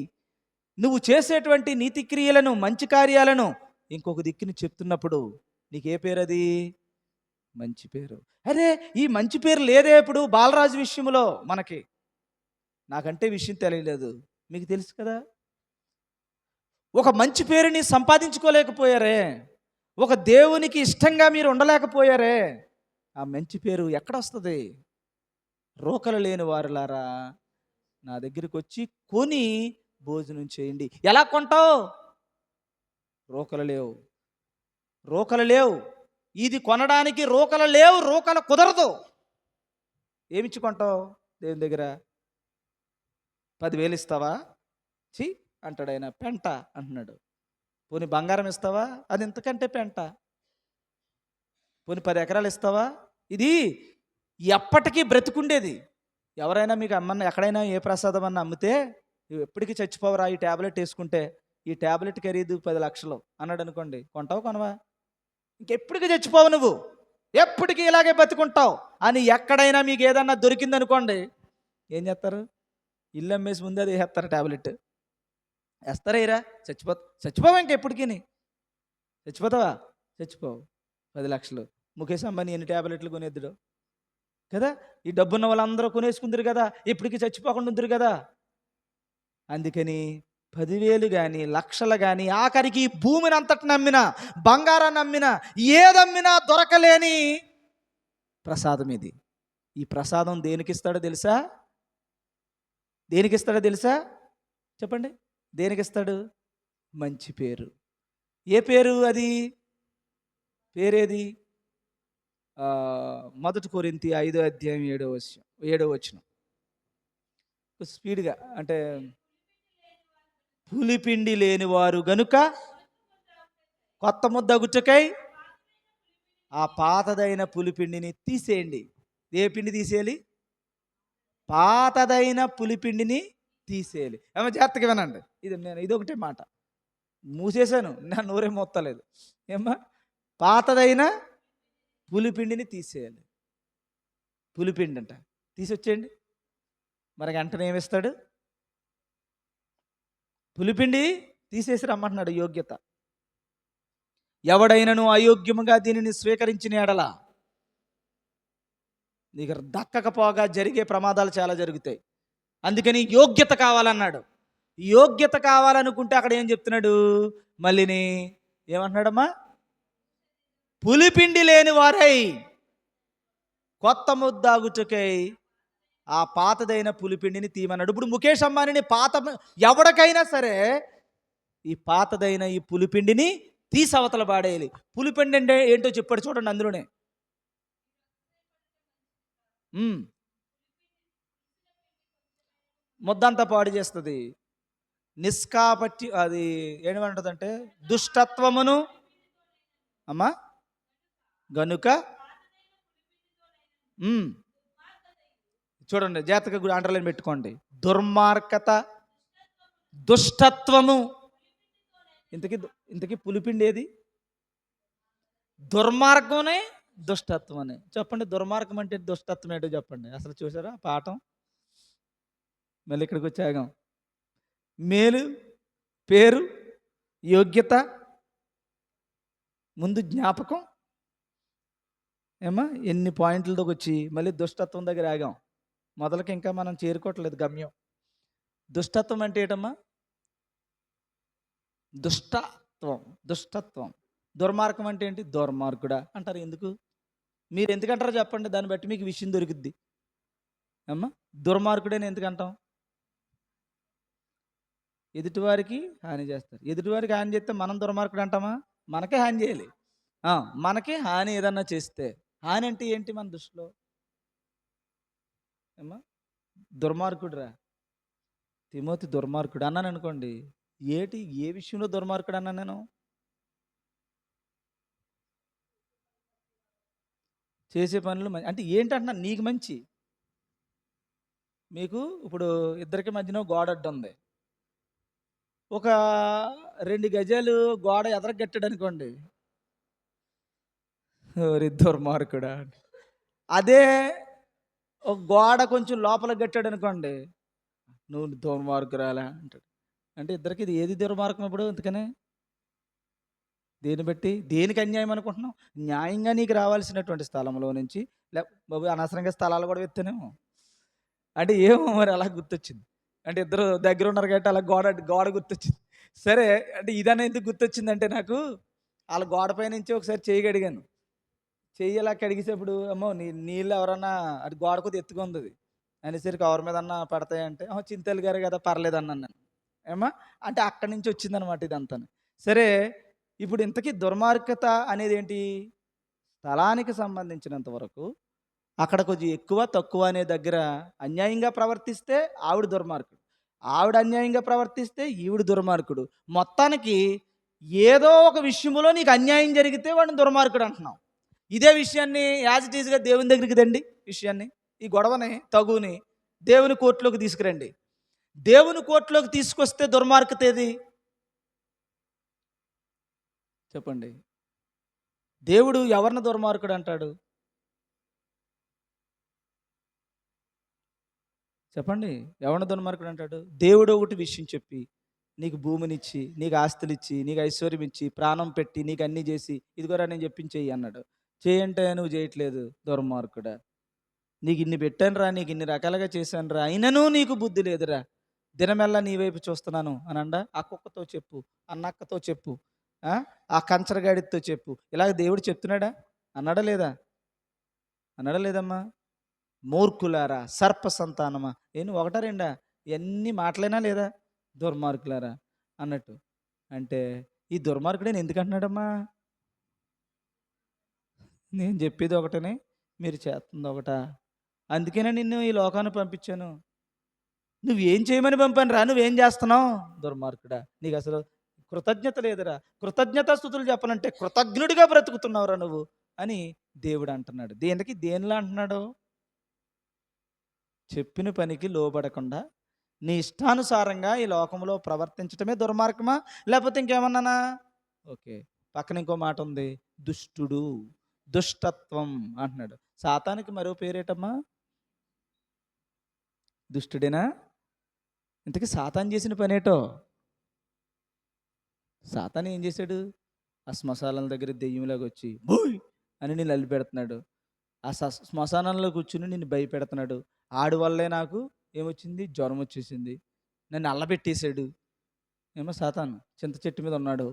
నువ్వు చేసేటువంటి నీతి క్రియలను, మంచి కార్యాలను ఇంకొక దిక్కుని చెప్తున్నప్పుడు నీకు ఏ పేరు? అది మంచి పేరు. అరే ఈ మంచి పేరు లేదే ఇప్పుడు బాలరాజు విషయంలో మనకి. నాకంటే విషయం తెలియలేదు, మీకు తెలుసు కదా. ఒక మంచి పేరుని సంపాదించుకోలేకపోయారే, ఒక దేవునికి ఇష్టంగా మీరు ఉండలేకపోయారే, ఆ మంచి పేరు ఎక్కడొస్తుంది? రోకలు లేని వారులారా నా దగ్గరికి వచ్చి కొని భోజనం చేయండి. ఎలా కొంటావు? రోకలు లేవు, రోకలు లేవు. ఇది కొనడానికి రోకలు లేవు, రోకలు కుదరదు. ఏమిచ్చి కొంటావు దేవుని దగ్గర? 10,000 ఇస్తావా? చి అంటాడు ఆయన. పెంట అంటున్నాడు. పోనీ బంగారం ఇస్తావా? అది ఇంతకంటే పెంట. పోనీ 10 ఎకరాలు ఇస్తావా? ఇది ఎప్పటికీ బ్రతుకుండేది. ఎవరైనా మీకు అమ్మన్న ఎక్కడైనా ఏ ప్రసాదం అన్న అమ్మితే ఎప్పటికీ చచ్చిపోవరా ఈ ట్యాబ్లెట్ వేసుకుంటే, ఈ ట్యాబ్లెట్ ఖరీదు 10 లక్షలు అన్నాడు అనుకోండి, కొంటావు కొనవా? ఇంకెప్పటికీ చచ్చిపోవు, నువ్వు ఎప్పటికీ ఇలాగే బతుకుంటావు అని ఎక్కడైనా మీకు ఏదన్నా దొరికిందనుకోండి, ఏం చేస్తారు? ఇల్లు అమ్మేసి ముందే అది వేస్తారు, ట్యాబ్లెట్ వేస్తారా? ఇరా చచ్చిపోవా ఇంకెప్పటికీ. చచ్చిపోతావా? చచ్చిపోవు. 10 లక్షలు ముఖేష్ అంబానీ ఎన్ని ట్యాబ్లెట్లు కొనేద్దుడు కదా. ఈ డబ్బున్న వాళ్ళందరూ కొనేసుకుందరు కదా, ఇప్పటికీ చచ్చిపోకుండా ఉందరు కదా. అందుకని 10,000 కానీ లక్షలు కానీ, ఆఖరికి భూమిని అంతటి నమ్మినా, బంగారాన్ని నమ్మినా, ఏదమ్మినా దొరకలేని ప్రసాదం ఇది. ఈ ప్రసాదం దేనికి ఇస్తాడో తెలుసా? దేనికి ఇస్తాడో తెలుసా? చెప్పండి. దేనికి ఇస్తాడు? మంచి పేరు. ఏ పేరు అది? పేరేది? 1 కొరింథీ 5:7 స్పీడ్గా అంటే, పులిపిండి లేనివారు గనుక కొత్త ముద్ద గుచ్చకై ఆ పాతదైన పులిపిండిని తీసేయండి. ఏ పిండి తీసేయాలి? పాతదైన పులిపిండిని తీసేయాలి. ఏమో జాగ్రత్తగా వినండి. ఇదొకటే మాట మూసేశాను, నా నోరే మొత్తలేదు. ఏమ్మా? పాతదైన పులిపిండిని తీసేయాలి. పులిపిండి అంట తీసొచ్చేయండి. మరి వెంటనే ఏమిస్తాడు? పులిపిండి తీసేసి రమ్మంటున్నాడు. యోగ్యత. ఎవడైనను అయోగ్యముగా దీనిని స్వీకరించిన ఎడల నీకు దక్కకపోగా జరిగే ప్రమాదాలు చాలా జరుగుతాయి. అందుకని యోగ్యత కావాలన్నాడు. యోగ్యత కావాలనుకుంటే అక్కడ ఏం చెప్తున్నాడు మళ్ళీని, ఏమంటున్నాడమ్మా? పులిపిండి లేని వారై కొత్త ముద్దాగుటకై ఆ పాతదైన పులిపిండిని తీయమన్నాడు. ఇప్పుడు ముఖేష్ అంబానీని ఎవడికైనా సరే ఈ పాతదైన ఈ పులిపిండిని తీసి అవతల పాడేయాలి. పులిపిండి అంటే ఏంటో చెప్పాడు చూడండి అందులోనే. ముద్దంతా పాడు చేస్తుంది. నిష్కాపట్టి అది ఏమంటుందంటే దుష్టత్వమును అమ్మా గనుక చూడండి, జాతక అండర్లైన్ పెట్టుకోండి. దుర్మార్గత, దుష్టత్వము. ఇంతకీ పులిపిండి ఏది? దుర్మార్గమనే దుష్టత్వం అని చెప్పండి. దుర్మార్గం అంటే దుష్టత్వం ఏంటో చెప్పండి. అసలు చూసారా పాఠం? మళ్ళీ ఇక్కడికి వచ్చాగాం. మేలు, పేరు, యోగ్యత, ముందు జ్ఞాపకం, ఏమా ఎన్ని పాయింట్లతో వచ్చి మళ్ళీ దుష్టత్వం దగ్గర ఆగాం. మొదలకి ఇంకా మనం చేరుకోవట్లేదు గమ్యం. దుష్టత్వం అంటే ఏంటమ్మా? దుష్టత్వం. దుర్మార్గం అంటే ఏంటి? దుర్మార్గుడా అంటారు. ఎందుకు? మీరు ఎందుకంటారో చెప్పండి, దాన్ని బట్టి మీకు విషయం దొరికిద్ది. అమ్మా దుర్మార్గుడని ఎందుకంటాం? ఎదుటివారికి హాని చేస్తారు. ఎదుటివారికి హాని చేస్తే మనం దుర్మార్గుడు అంటామా? మనకే హాని చేయాలి. మనకి హాని ఏదన్నా చేస్తే, హాని అంటే ఏంటి మన దృష్టిలో? అమ్మా దుర్మార్గుడురా, తిమోతి దుర్మార్గుడు అన్నాను అనుకోండి. ఏ విషయంలో దుర్మార్గుడు అన్నా నేను? చేసే పనులు అంటే ఏంటంటున్నా నీకు మంచి. మీకు ఇప్పుడు ఇద్దరికి మధ్యన గోడ అడ్డు ఉంది. ఒక 2 గజాలు గోడ ఎదరగట్టాడు అనుకోండి, దుర్మార్గుడా. అదే ఒక గోడ కొంచెం లోపల కట్టాడు అనుకోండి, నువ్వు దుర్మార్గురాలా అంటాడు. అంటే ఇద్దరికి ఇది ఏది దుర్మార్గం? ఇప్పుడు అందుకనే దేని బట్టి దేనికి అన్యాయం అనుకుంటున్నావు? న్యాయంగా నీకు రావాల్సినటువంటి స్థలంలో నుంచి బాబు అనవసరంగా స్థలాలు కూడా వెత్తనేమో అంటే ఏమో మరి అలా గుర్తొచ్చింది. అంటే ఇద్దరు దగ్గర ఉన్నారు కాబట్టి అలా గోడ గుర్తొచ్చింది. సరే, అంటే ఇదనే ఎందుకు గుర్తొచ్చిందంటే నాకు వాళ్ళ గోడపై నుంచి ఒకసారి చేయి కడిగాను. చెయ్యి ఇలా కడిగేసేప్పుడు అమ్మో నీళ్ళు ఎవరన్నా అది గోడ కొద్ది ఎత్తుకుంది అనేసరికి ఎవరి మీద అన్నా పడతాయంటే చింతలు గారు కదా పర్లేదు అన్నాను నేను. ఏమా అంటే అక్కడి నుంచి వచ్చిందనమాట ఇదంతా. సరే, ఇప్పుడు ఇంతకీ దుర్మార్గత అనేది ఏంటి? స్థలానికి సంబంధించినంత వరకు అక్కడ కొంచెం ఎక్కువ తక్కువ అనే దగ్గర అన్యాయంగా ప్రవర్తిస్తే ఆవిడ దుర్మార్గుడు, ఆవిడ అన్యాయంగా ప్రవర్తిస్తే ఈవిడ దుర్మార్గుడు. మొత్తానికి ఏదో ఒక విషయంలో నీకు అన్యాయం జరిగితే వాడిని దుర్మార్గుడు అంటున్నాం. ఇదే విషయాన్ని యాజ్ ఇట్ ఈజ్గా దేవుని దగ్గరికి తండి. విషయాన్ని, ఈ గొడవని తగుని దేవుని కోర్టులోకి తీసుకురండి. దేవుని కోర్టులోకి తీసుకొస్తే దుర్మార్గత ఏది చెప్పండి? దేవుడు ఎవరిని దుర్మార్గుడు అంటాడు చెప్పండి? ఎవరిని దుర్మార్గుడు అంటాడు? దేవుడు ఒకటి విషయం చెప్పి నీకు భూమినిచ్చి, నీకు ఆస్తులిచ్చి, నీకు ఐశ్వర్యం ఇచ్చి, ప్రాణం పెట్టి, నీకు అన్నీ చేసి ఇదిగోరా నేను చెప్పించేయి అన్నాడు. చేయంటే నువ్వు చేయట్లేదు, దుర్మార్గుడా. నీకు ఇన్ని పెట్టాను రా, నీకు ఇన్ని రకాలుగా చేశాను రా, అయినను నీకు బుద్ధి లేదురా, దినమెల్లా నీ వైపు చూస్తున్నాను అనండా. ఆ కుక్కతో చెప్పు, అన్నక్కతో చెప్పు, ఆ కంచరగాడితో చెప్పు. ఇలాగ దేవుడు చెప్తున్నాడా? అన్నాడా లేదా? అన్నాడా లేదమ్మా? మూర్ఖులారా, సర్ప సంతానమా, ఏంటి ఒకటా రెండా? ఇవన్నీ మాటలేనా లేదా? దుర్మార్గులారా అన్నట్టు. అంటే ఈ దుర్మార్గుడని ఎందుకు అంటున్నాడమ్మా? నేను చెప్పేది ఒకటనే, మీరు చేస్తుంది ఒకటా? అందుకేనే నిన్ను ఈ లోకాన్ని పంపించాను. నువ్వేం చేయమని పంపాను రా, నువ్వేం చేస్తున్నావు? దుర్మార్గుడా, నీకు అసలు కృతజ్ఞత లేదురా. కృతజ్ఞత స్థుతులు చెప్పనంటే కృతజ్ఞుడిగా బ్రతుకుతున్నావురా నువ్వు అని దేవుడు అంటున్నాడు. దేనిలా అంటున్నాడు? చెప్పిన పనికి లోబడకుండా నీ ఇష్టానుసారంగా ఈ లోకంలో ప్రవర్తించటమే దుర్మార్గమా, లేకపోతే ఇంకేమన్నానా? ఓకే, పక్కన ఇంకో మాట ఉంది, దుష్టుడు, దుష్టత్వం అంటున్నాడు. సాతానికి మరో పేరేటమ్మా? దుష్టుడేనా? ఇంతకీ సాతాను చేసిన పనేటో? సాతాను ఏం చేశాడు? ఆ శ్మశాలం దగ్గర దెయ్యంలాగా వచ్చి బోయ్ అని నేను అల్లి పెడుతున్నాడు. ఆ శ్మశానంలో కూర్చుని నిన్ను భయపెడుతున్నాడు. ఆడి వల్లే నాకు ఏమొచ్చింది? జ్వరం వచ్చేసింది. నన్ను అల్లబెట్టేసాడు. ఏమో సాతాను చింత చెట్టు మీద ఉన్నాడు.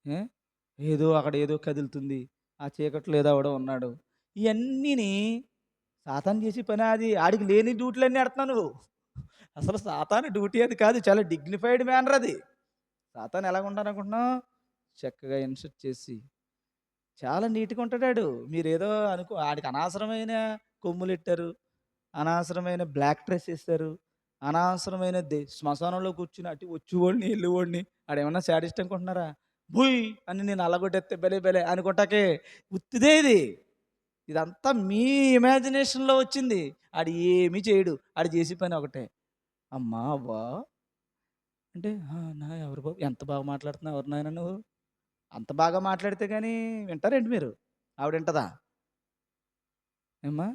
ఏ ఏదో అక్కడ ఏదో కదులుతుంది. ఆ చీకట్లో ఏదో ఎవడో ఉన్నాడు. ఇయన్నీని సాతాను చేసే పనా అది? ఆడికి లేని డ్యూటీలన్నీ ఎడతన్నావు నువ్వు. అసలు సాతాను డ్యూటీ అది కాదు. చాలా డిగ్నిఫైడ్ మ్యానర్ అది. సాతాను ఎలాగుంటాడనుకుంటున్నావు? చక్కగా ఇన్సర్ట్ చేసి చాలా నీట్‌గా ఉంటాడాడు. మీరేదో ఆడికి అనవసరమైన కొమ్ములెట్టారు. అనవసరమైన బ్లాక్ డ్రెస్ ఏసారు. అనవసరమైన శ్మశానంలో కూర్చొని అటు వచ్చేవాడిని, ఎళ్ళేవాడిని. ఆడేమన్నా శాడిస్ట్ అనుకుంటున్నారా? బుయ్ అని నేను అల్లగొట్టేత్తే భలే భలే అనుకుంటాకే ఉత్తిదే ఇది. ఇదంతా మీ ఇమాజినేషన్‌లో వచ్చింది. ఆడు ఏమీ చేయడు. ఆడు చేసే పని ఒకటే. అమ్మా! అవ్వా! అంటే "ఆ! నా ఎవరు బాబు ఎంత బాగా మాట్లాడుతున్నావు ఎవరు నాయనా నువ్వు?" అంత బాగా మాట్లాడితే గాని వింటారేంటి మీరు? ఆవిడ వింటదా? ఏమ్మా?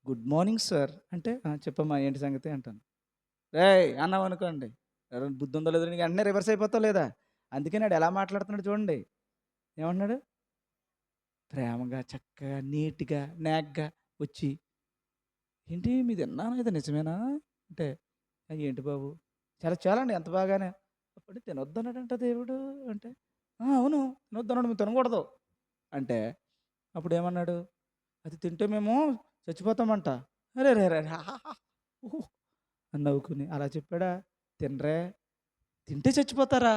గుడ్ మార్నింగ్ సార్ అంటే, "ఆ! చెప్పమ్మా ఏంటి సంగతి" అంటాను. "రేయ్" అన్నామనుకోండి, ఎవరైనా బుద్ధి ఉందో లేదో నీకు వెంటనే రివర్స్ అయిపోతావు లేదా? అందుకని ఆడు ఎలా మాట్లాడుతున్నాడో చూడండి. ఏమంటున్నాడు? ప్రేమగా, చక్కగా, నీట్‌గా, నేక్‌గా వచ్చి, "ఏంటి మీది విన్నాను ఇది నిజమేనా?" అంటే, ఏంటి బాబు?" "చాలా చాలండి ఎంత బాగానే." "అప్పుడు తినొద్దన్నాడంట దేవుడు" అంటే, అవును తినొద్దన్నాడు మేము తినకూడదు." అంటే అప్పుడేమన్నాడు? "అది తింటే మేము చచ్చిపోతామంట." అరెరెరె! ఆహాహా! ఓహో! అని నవ్వుకుని, "అలా చెప్పాడా? తినరే, తింటే చచ్చిపోతారా?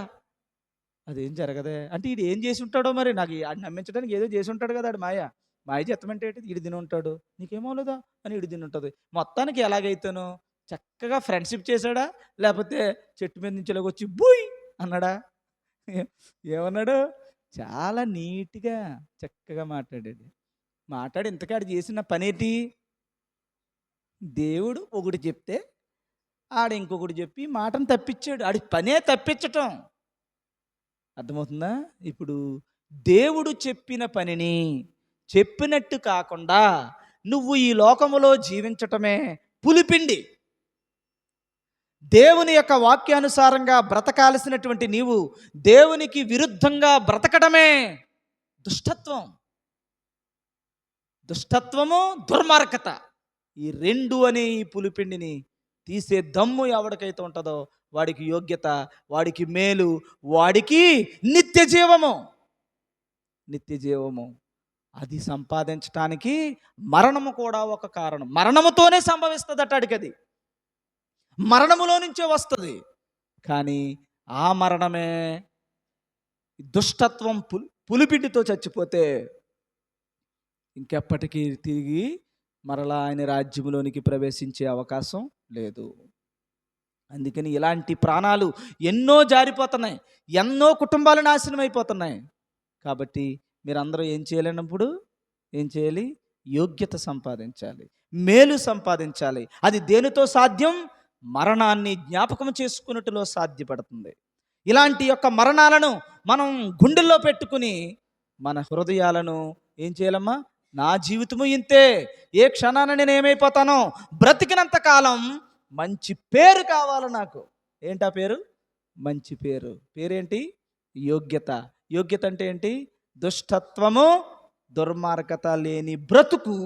అదేం జరగదే." అంటే ఈడు ఏం చేసుంటాడో మరి నాకు ఆడిని నమ్మించడానికి ఏదో చేసుంటాడు కదా! ఆడు మాయ. మాయ చేత్తమంటే ఏంటిది? ఈడు తినుంటాడు. "నీకేమవ్వలేదా?" అని ఈడు తినుంటది. మొత్తానికి ఎలాగైతేను చక్కగా ఫ్రెండ్‌షిప్ చేసాడా? లేపోతే చెట్టు మీద నుంచి ఇలాగొచ్చి బుయ్ అన్నాడా? ఏ- ఏమన్నాడు? చాలా నీట్‌గా చక్కగా మాట్లాడాడు. మాట్లాడి ఇంతకీ ఆడు చేసిన పనేటి? దేవుడు ఒకటి చెప్తే ఆడు ఇంకొకటి చెప్పి మాటను తప్పించాడు. ఆడి పనే తప్పించటం. అర్థమవుతుందా? ఇప్పుడు దేవుడు చెప్పిన పనిని చెప్పినట్టు కాకుండా నువ్వు ఈ లోకములో జీవించటమే పులిపిండి. దేవుని యొక్క వాక్యానుసారంగా బ్రతకాల్సినటువంటి నీవు దేవునికి విరుద్ధంగా బ్రతకటమే దుష్టత్వం. దుష్టత్వము, దుర్మార్గత. ఈ 2 అనే ఈ పులిపిండిని తీసే దమ్ము ఎవడికైతే ఉంటదో వాడికి యోగ్యత, వాడికి మేలు, వాడికి నిత్య జీవము. నిత్య జీవము. అది సంపాదించటానికి మరణము కూడా ఒక కారణం. మరణముతోనే సంభవిస్తదట ఆడికది. మరణములో నుంచే వస్తది. కానీ ఆ మరణమే దుష్టత్వం పులిపిండితో చచ్చిపోతే ఇంకెప్పటికీ తిరిగి మరలా ఆయన రాజ్యంలోనికి ప్రవేశించే అవకాశం లేదు. అందుకని ఇలాంటి ప్రాణాలు ఎన్నో జారిపోతున్నాయి. ఎన్నో కుటుంబాలు నాశనం అయిపోతున్నాయి. కాబట్టి మీరందరూ ఏం చేయాలన్నప్పుడు ఏం చేయాలి? యోగ్యత సంపాదించాలి. మేలు సంపాదించాలి. అది దేనితో సాధ్యం? మరణాన్ని జ్ఞాపకం చేసుకున్నట్టులో సాధ్యపడుతుంది. ఇలాంటి యొక్క మరణాలను మనం గుండెల్లో పెట్టుకుని మన హృదయాలను ఏం చేయాలమ్మా? నా జీవితము ఇంతే. ఏ క్షణాన నేను ఏమైపోతానో బ్రతికినంత కాలం మంచి పేరు కావాలి నాకు. ఏంటా పేరు? మంచి పేరు. పేరేంటి? యోగ్యత. యోగ్యత అంటే ఏంటి? దుష్టత్వము, దుర్మార్గత లేని బ్రతుకు.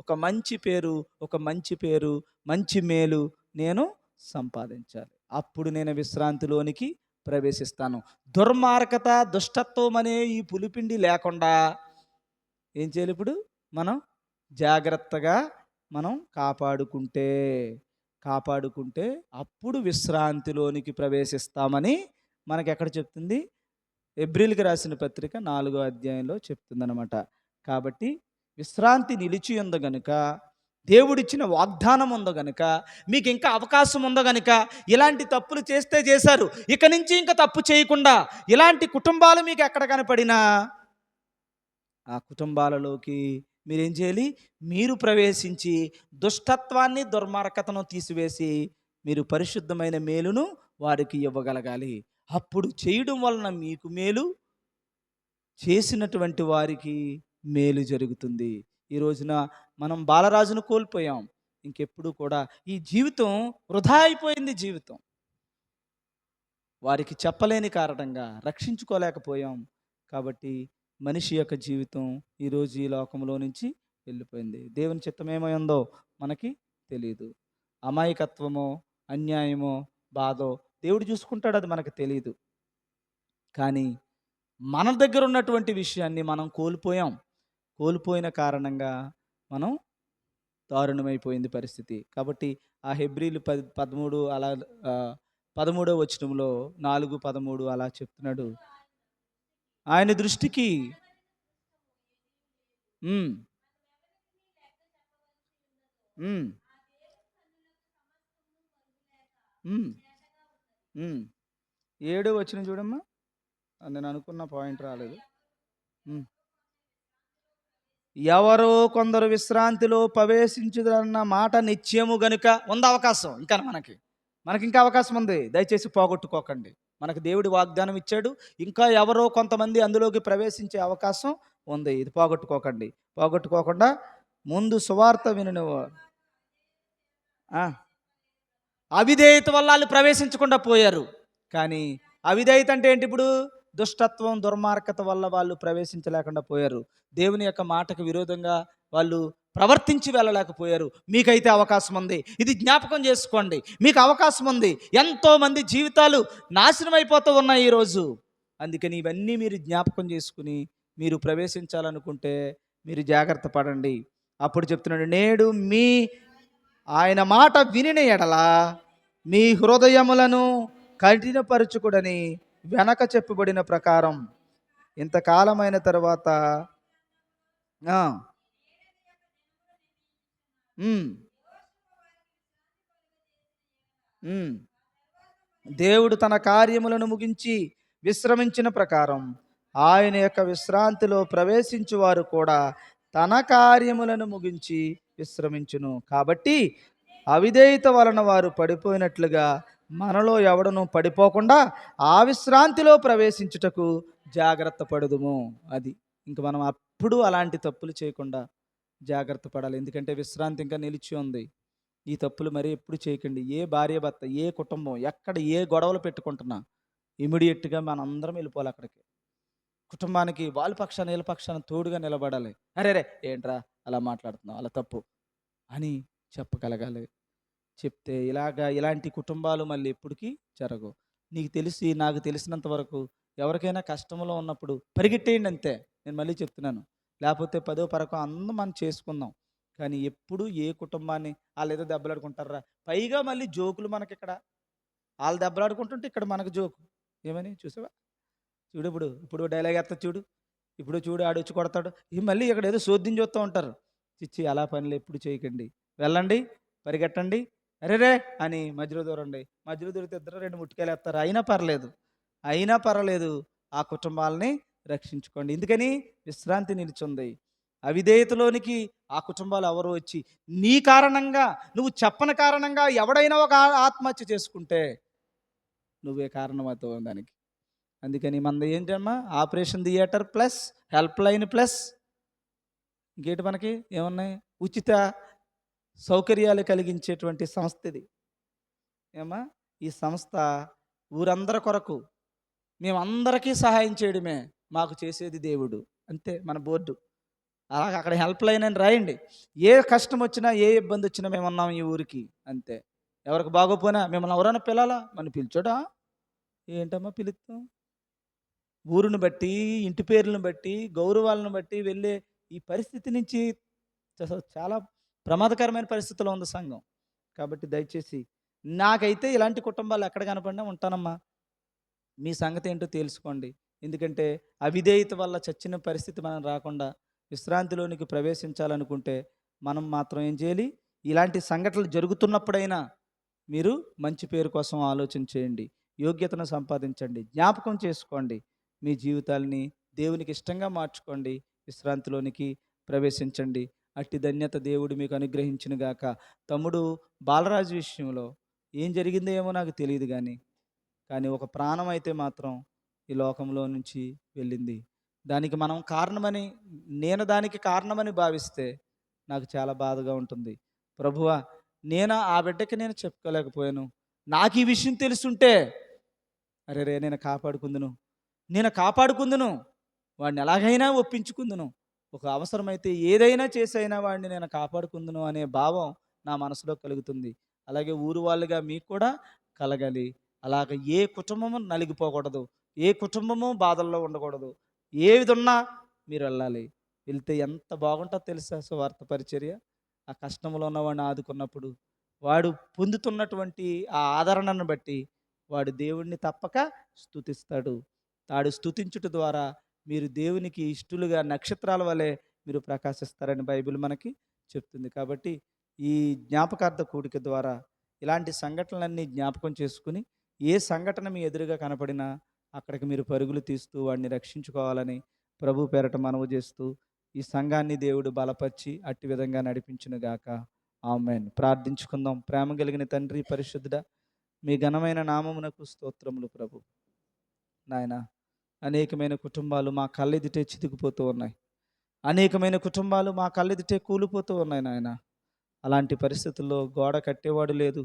ఒక మంచి పేరు, ఒక మంచి పేరు, మంచి మేలు నేను సంపాదించాలి. అప్పుడు నేను విశ్రాంతిలోనికి ప్రవేశిస్తాను. దుర్మార్గత, దుష్టత్వం అనే ఈ పులిపిండి లేకుండా ఏం చేయాలి ఇప్పుడు? మనం జాగ్రత్తగా మనం కాపాడుకుంటే అప్పుడు విశ్రాంతిలోనికి ప్రవేశిస్తామని మనకి ఎక్కడ చెప్తుంది? ఎబ్రిల్కి రాసిన పత్రిక 4వ అధ్యాయంలో చెప్తుందనమాట. కాబట్టి విశ్రాంతి నిలిచి ఉంది గనుక, దేవుడిచ్చిన వాగ్దానం ఉందో గనుక, మీకు ఇంకా అవకాశం ఉందో గనుక, ఇలాంటి తప్పులు చేస్తే చేశారు, ఇక నుంచి ఇంకా తప్పు చేయకుండా ఇలాంటి కుటుంబాలు మీకు ఎక్కడ కనపడినా ఆ కుటుంబాలలోకి మీరేం చేయాలి? మీరు ప్రవేశించి దుష్టత్వాన్ని, దుర్మార్గతను తీసివేసి మీరు పరిశుద్ధమైన మేలును వారికి ఇవ్వగలగాలి. అప్పుడు చేయడం వలన మీకు మేలు, చేసినటువంటి వారికి మేలు జరుగుతుంది. ఈ రోజున మనం బాలరాజును కోల్పోయాం. ఇంకెప్పుడు కూడా ఈ జీవితం వృధా అయిపోయింది జీవితం. వారికి చెప్పలేని కారణంగా రక్షించుకోలేకపోయాం. కాబట్టి మనిషి యొక్క జీవితం ఈరోజు ఈ లోకంలో నుంచి వెళ్ళిపోయింది. దేవుని చిత్తం ఏమై ఉందో మనకి తెలీదు. అమాయకత్వమో, అన్యాయమో, బాధో దేవుడు చూసుకుంటాడు, అది మనకు తెలీదు. కానీ మన దగ్గర ఉన్నటువంటి విషయాన్ని మనం కోల్పోయాం. కోల్పోయిన కారణంగా మనం దారుణమైపోయింది పరిస్థితి. కాబట్టి ఆ హెబ్రీలు 13 అలా 13వ వచనంలో 4:13 అలా చెప్తున్నాడు. ఆయన దృష్టికి హ్మ్. హ్మ్. హ్మ్. హ్మ్. 7వ వచనం చూడమ్మా. నేను అనుకున్న పాయింట్ రాలేదు. హ్మ్. ఎవరో కొందరు విశ్రాంతిలో ప్రవేశించుదరన్న మాట నిత్యము గనుక ఉంది అవకాశం. ఇంకా మనకింకా అవకాశం ఉంది. దయచేసి పోగొట్టుకోకండి. మనకు దేవుడు వాగ్దానం ఇచ్చాడు. ఇంకా ఎవరో కొంతమంది అందులోకి ప్రవేశించే అవకాశం ఉంది. ఇది పోగొట్టుకోకండి. పోగొట్టుకోకుండా ముందు సువార్త వినిన ఆ! అవిధేయత వల్ల ఆళ్ళు ప్రవేశించకుండా పోయారు. కానీ అవిధేయత అంటే ఏంటి ఇప్పుడు? దుష్టత్వం, దుర్మార్గత వల్ల వాళ్ళు ప్రవేశించలేకుండా పోయారు. దేవుని యొక్క మాటకు విరోధంగా వాళ్ళు ప్రవర్తించి వెళ్ళలేకపోయారు. మీకైతే అవకాశం ఉంది. ఇది జ్ఞాపకం చేసుకోండి. మీకు అవకాశం ఉంది. ఎంతోమంది జీవితాలు నాశనం అయిపోతూ ఉన్నాయి ఈరోజు. అందుకని ఇవన్నీ మీరు జ్ఞాపకం చేసుకుని మీరు ప్రవేశించాలనుకుంటే మీరు జాగ్రత్త పడండి. అప్పుడు చెప్తున్నాడు, నేడు ఆయన మాట వినిన ఎడల మీ హృదయములను కఠినపరచుకుడని వెనక చెప్పబడిన ప్రకారం ఇంతకాలమైన తర్వాత ఆ, ఉమ్, ఉమ్, దేవుడు తన కార్యములను ముగించి విశ్రమించిన ప్రకారం ఆయన యొక్క విశ్రాంతిలో ప్రవేశించువారు కూడా తన కార్యములను ముగించి విశ్రమించును. కాబట్టి అవిధేయత వలన వారు పడిపోయినట్లుగా మనలో ఎవడను పడిపోకుండా ఆ విశ్రాంతిలో ప్రవేశించుటకు జాగ్రత్త పడుదుము. అది ఇంక మనం అప్పుడు అలాంటి తప్పులు చేయకుండా జాగ్రత్త పడాలి. ఎందుకంటే విశ్రాంతి ఇంకా నిలిచి ఉంది. ఈ తప్పులు మరి ఎప్పుడు చేయకండి. ఏ భార్య భర్త, ఏ కుటుంబం, ఎక్కడ ఏ గొడవలు పెట్టుకుంటున్నా ఇమీడియట్గా మన అందరం వెళ్ళిపోవాలి అక్కడికి. కుటుంబానికి వాళ్ళ పక్షాన వీళ్ళ పక్షాన తోడుగా నిలబడాలి. అరే రే ఏంట్రా అలా మాట్లాడుతున్నావు, అలా తప్పు అని చెప్పగలగాలి. చెప్తే ఇలాంటి కుటుంబాలు మళ్ళీ ఎప్పటికీ జరగవు. నీకు తెలిసి నాకు తెలిసినంత వరకు ఎవరికైనా కష్టంలో ఉన్నప్పుడు పరిగెట్టేయండి అంతే. నేను మళ్ళీ చెప్తున్నాను. లేకపోతే పదో పరకో అందరం మనం చేసుకుందాం. కానీ ఎప్పుడు ఏ కుటుంబాన్ని వాళ్ళు ఏదో దెబ్బలాడుకుంటారా, పైగా మళ్ళీ జోకులు మనకి ఇక్కడ. వాళ్ళు దెబ్బలాడుకుంటుంటే ఇక్కడ మనకు జోకు. ఏమని చూసావా? చూడు ఇప్పుడు డైలాగ్ ఎత్తా చూడు. ఇప్పుడు చూడు ఆడొచ్చి కొడతాడు. ఈ మళ్ళీ ఇక్కడ ఏదో శోద్యం చూస్తూ ఉంటారు. చిచ్చి అలా పనులు ఎప్పుడు చేయకండి. వెళ్ళండి, పరిగెట్టండి, అరేరే అని మధ్యలో దూరండి. మధ్యలో దూరితే ఇద్దరు 2 ముట్టుకాయలు వేస్తారు. అయినా పర్వాలేదు ఆ కుటుంబాలని రక్షించుకోండి. ఎందుకని విశ్రాంతి నిలిచింది. అవిధేయతలోనికి ఆ కుటుంబాలు ఎవరు వచ్చి నీ కారణంగా, నువ్వు చెప్పని కారణంగా ఎవడైనా ఒక ఆత్మహత్య చేసుకుంటే నువ్వే కారణమవుతావు దానికి. అందుకని మనది ఏంటమ్మా, operation theatre plus help line plus ఇంకేంటి మనకి ఏమున్నాయి, ఉచిత సౌకర్యాలు కలిగించేటువంటి సంస్థ ఇది. ఏమా ఈ సంస్థ ఊరందరి కొరకు మేమందరికీ సహాయం చేయడమే మాకు చేసేది దేవుడు. అంతే మన బోర్డు. అలాగే అక్కడ హెల్ప్ లైన్ అని రాయండి. ఏ కష్టం వచ్చినా ఏ ఇబ్బంది వచ్చినా మేము ఉన్నాం ఈ ఊరికి అంతే. ఎవరికి బాగోపోయినా మిమ్మల్ని ఎవరైనా పిలాలా మన పిలిచోడా, ఏంటమ్మా పిలుస్తాం. ఊరుని బట్టి, ఇంటి పేర్లను బట్టి, గౌరవాలను బట్టి వెళ్ళే ఈ పరిస్థితి నుంచి చాలా ప్రమాదకరమైన పరిస్థితిలో ఉంది సంఘం. కాబట్టి దయచేసి నాకైతే ఇలాంటి కుటుంబాలు ఎక్కడ కనపడినా ఉంటానమ్మా. మీ సంగతి ఏంటో తెలుసుకోండి. ఎందుకంటే అవిధేయత వల్ల చచ్చిన పరిస్థితి మనం రాకుండా విశ్రాంతిలోనికి ప్రవేశించాలనుకుంటే మనం మాత్రం ఏం చేయాలి? ఇలాంటి సంఘటనలు జరుగుతున్నప్పుడైనా మీరు మంచి పేరు కోసం ఆలోచన చేయండి. యోగ్యతను సంపాదించండి. జ్ఞాపకం చేసుకోండి. మీ జీవితాలని దేవునికి ఇష్టంగా మార్చుకోండి. విశ్రాంతిలోనికి ప్రవేశించండి. అట్టి ధన్యత దేవుడు మీకు అనుగ్రహించును గాక. తమ్ముడు బాలరాజు విషయంలో ఏం జరిగిందో ఏమో నాకు తెలియదు కానీ ఒక ప్రాణం అయితే మాత్రం ఈ లోకంలో నుంచి వెళ్ళింది. దానికి మనం కారణమని, నేను దానికి కారణమని భావిస్తే నాకు చాలా బాధగా ఉంటుంది. ప్రభువా, ఆ బిడ్డకి నేను చెప్పుకోలేకపోయాను. నాకు ఈ విషయం తెలుసుంటే అరే రే నేను కాపాడుకుందును వాడిని ఎలాగైనా ఒప్పించుకుందును ఒక అవసరమైతే ఏదైనా చేసైనా వాడిని నేను కాపాడుకుందును అనే భావం నా మనసులో కలుగుతుంది. అలాగే ఊరు వాళ్ళుగా మీకు కూడా కలగాలి. అలాగ ఏ కుటుంబము నలిగిపోకూడదు. ఏ కుటుంబము బాధల్లో ఉండకూడదు. ఏదున్నా మీరెళ్ళాలి. వెళ్తే ఎంత బాగుంటదో తెలుసా సువార్త పరిచర్య? ఆ కష్టంలో ఉన్నవాడిని ఆదుకున్నప్పుడు, వాడు పొందుతున్నటువంటి ఆ ఆదరణను బట్టి వాడు దేవుడిని తప్పక స్తుతిస్తాడు. తాడు స్తుతించుట ద్వారా మీరు దేవునికి ఇష్టలుగా నక్షత్రాల వలె మీరు ప్రకాశిస్తారని బైబిల్ మనకి చెప్తుంది. కాబట్టి ఈ జ్ఞాపకార్థ కూడిక ద్వారా ఇలాంటి సంఘటనలన్నీ జ్ఞాపకం చేసుకుని, ఏ సంఘటన మీ ఎదురుగా కనపడినా అక్కడికి మీరు పరుగులు తీస్తూ వాడిని రక్షించుకోవాలని ప్రభు పేరట మనవి చేస్తూ, ఈ సంఘాన్ని దేవుడు బలపరిచి అట్టి విధంగా నడిపించునుగాక. ఆమేన్. ప్రార్థించుకుందాం. ప్రేమ కలిగిన తండ్రి పరిశుద్ధుడా, మీ ఘనమైన నామమునకు స్తోత్రములు ప్రభు. నాయనా, అనేకమైన కుటుంబాలు మా కళ్ళెదుటే చితికిపోతూ ఉన్నాయి. అనేకమైన కుటుంబాలు మా కళ్ళెదుటే కూలిపోతూ ఉన్నాయి నాయన. అలాంటి పరిస్థితుల్లో గోడ కట్టేవాడు లేదు,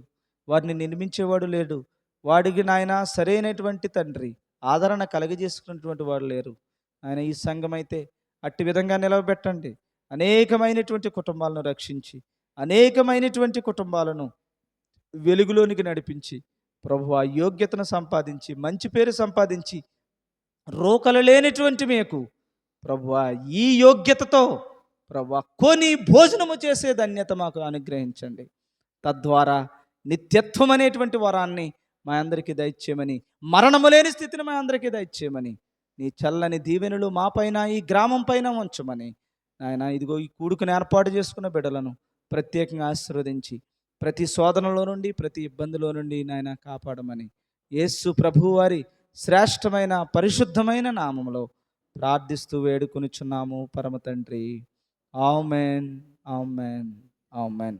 వారిని నిర్మించేవాడు లేడు. వాడికి నాయన సరైనటువంటి తండ్రి ఆదరణ కలగజేసుకున్నటువంటి వాడు లేరు. ఆయన ఈ సంఘం అయితే అట్టి విధంగా నిలవబెట్టండి. అనేకమైనటువంటి కుటుంబాలను రక్షించి, అనేకమైనటువంటి కుటుంబాలను వెలుగులోనికి నడిపించి, ప్రభువా యోగ్యతను సంపాదించి, మంచి పేరు సంపాదించి, రోకలు లేనిటువంటి మీకు ప్రభువా ఈ యోగ్యతతో ప్రభువా కొని భోజనము చేసే ధన్యత మాకు అనుగ్రహించండి. తద్వారా నిత్యత్వం అనేటువంటి వరాన్ని మా అందరికీ దయచేయమని, మరణము లేని స్థితిని మా అందరికీ దయచేయమని, నీ చల్లని దీవెనలు మా పైన ఈ గ్రామం పైన ఉంచమని నాయన, ఇదిగో ఈ కూడుకుని ఏర్పాటు చేసుకున్న బిడ్డలను ప్రత్యేకంగా ఆశీర్వదించి, ప్రతి శోధనలో నుండి ప్రతి ఇబ్బందిలో నుండి నాయన కాపాడమని యేసు ప్రభువు వారి శ్రేష్టమైన పరిశుద్ధమైన నామములో ప్రార్థిస్తూ వేడుకొనుచున్నాము పరమ తండ్రి. ఆమేన్, ఆమేన్, ఆమేన్.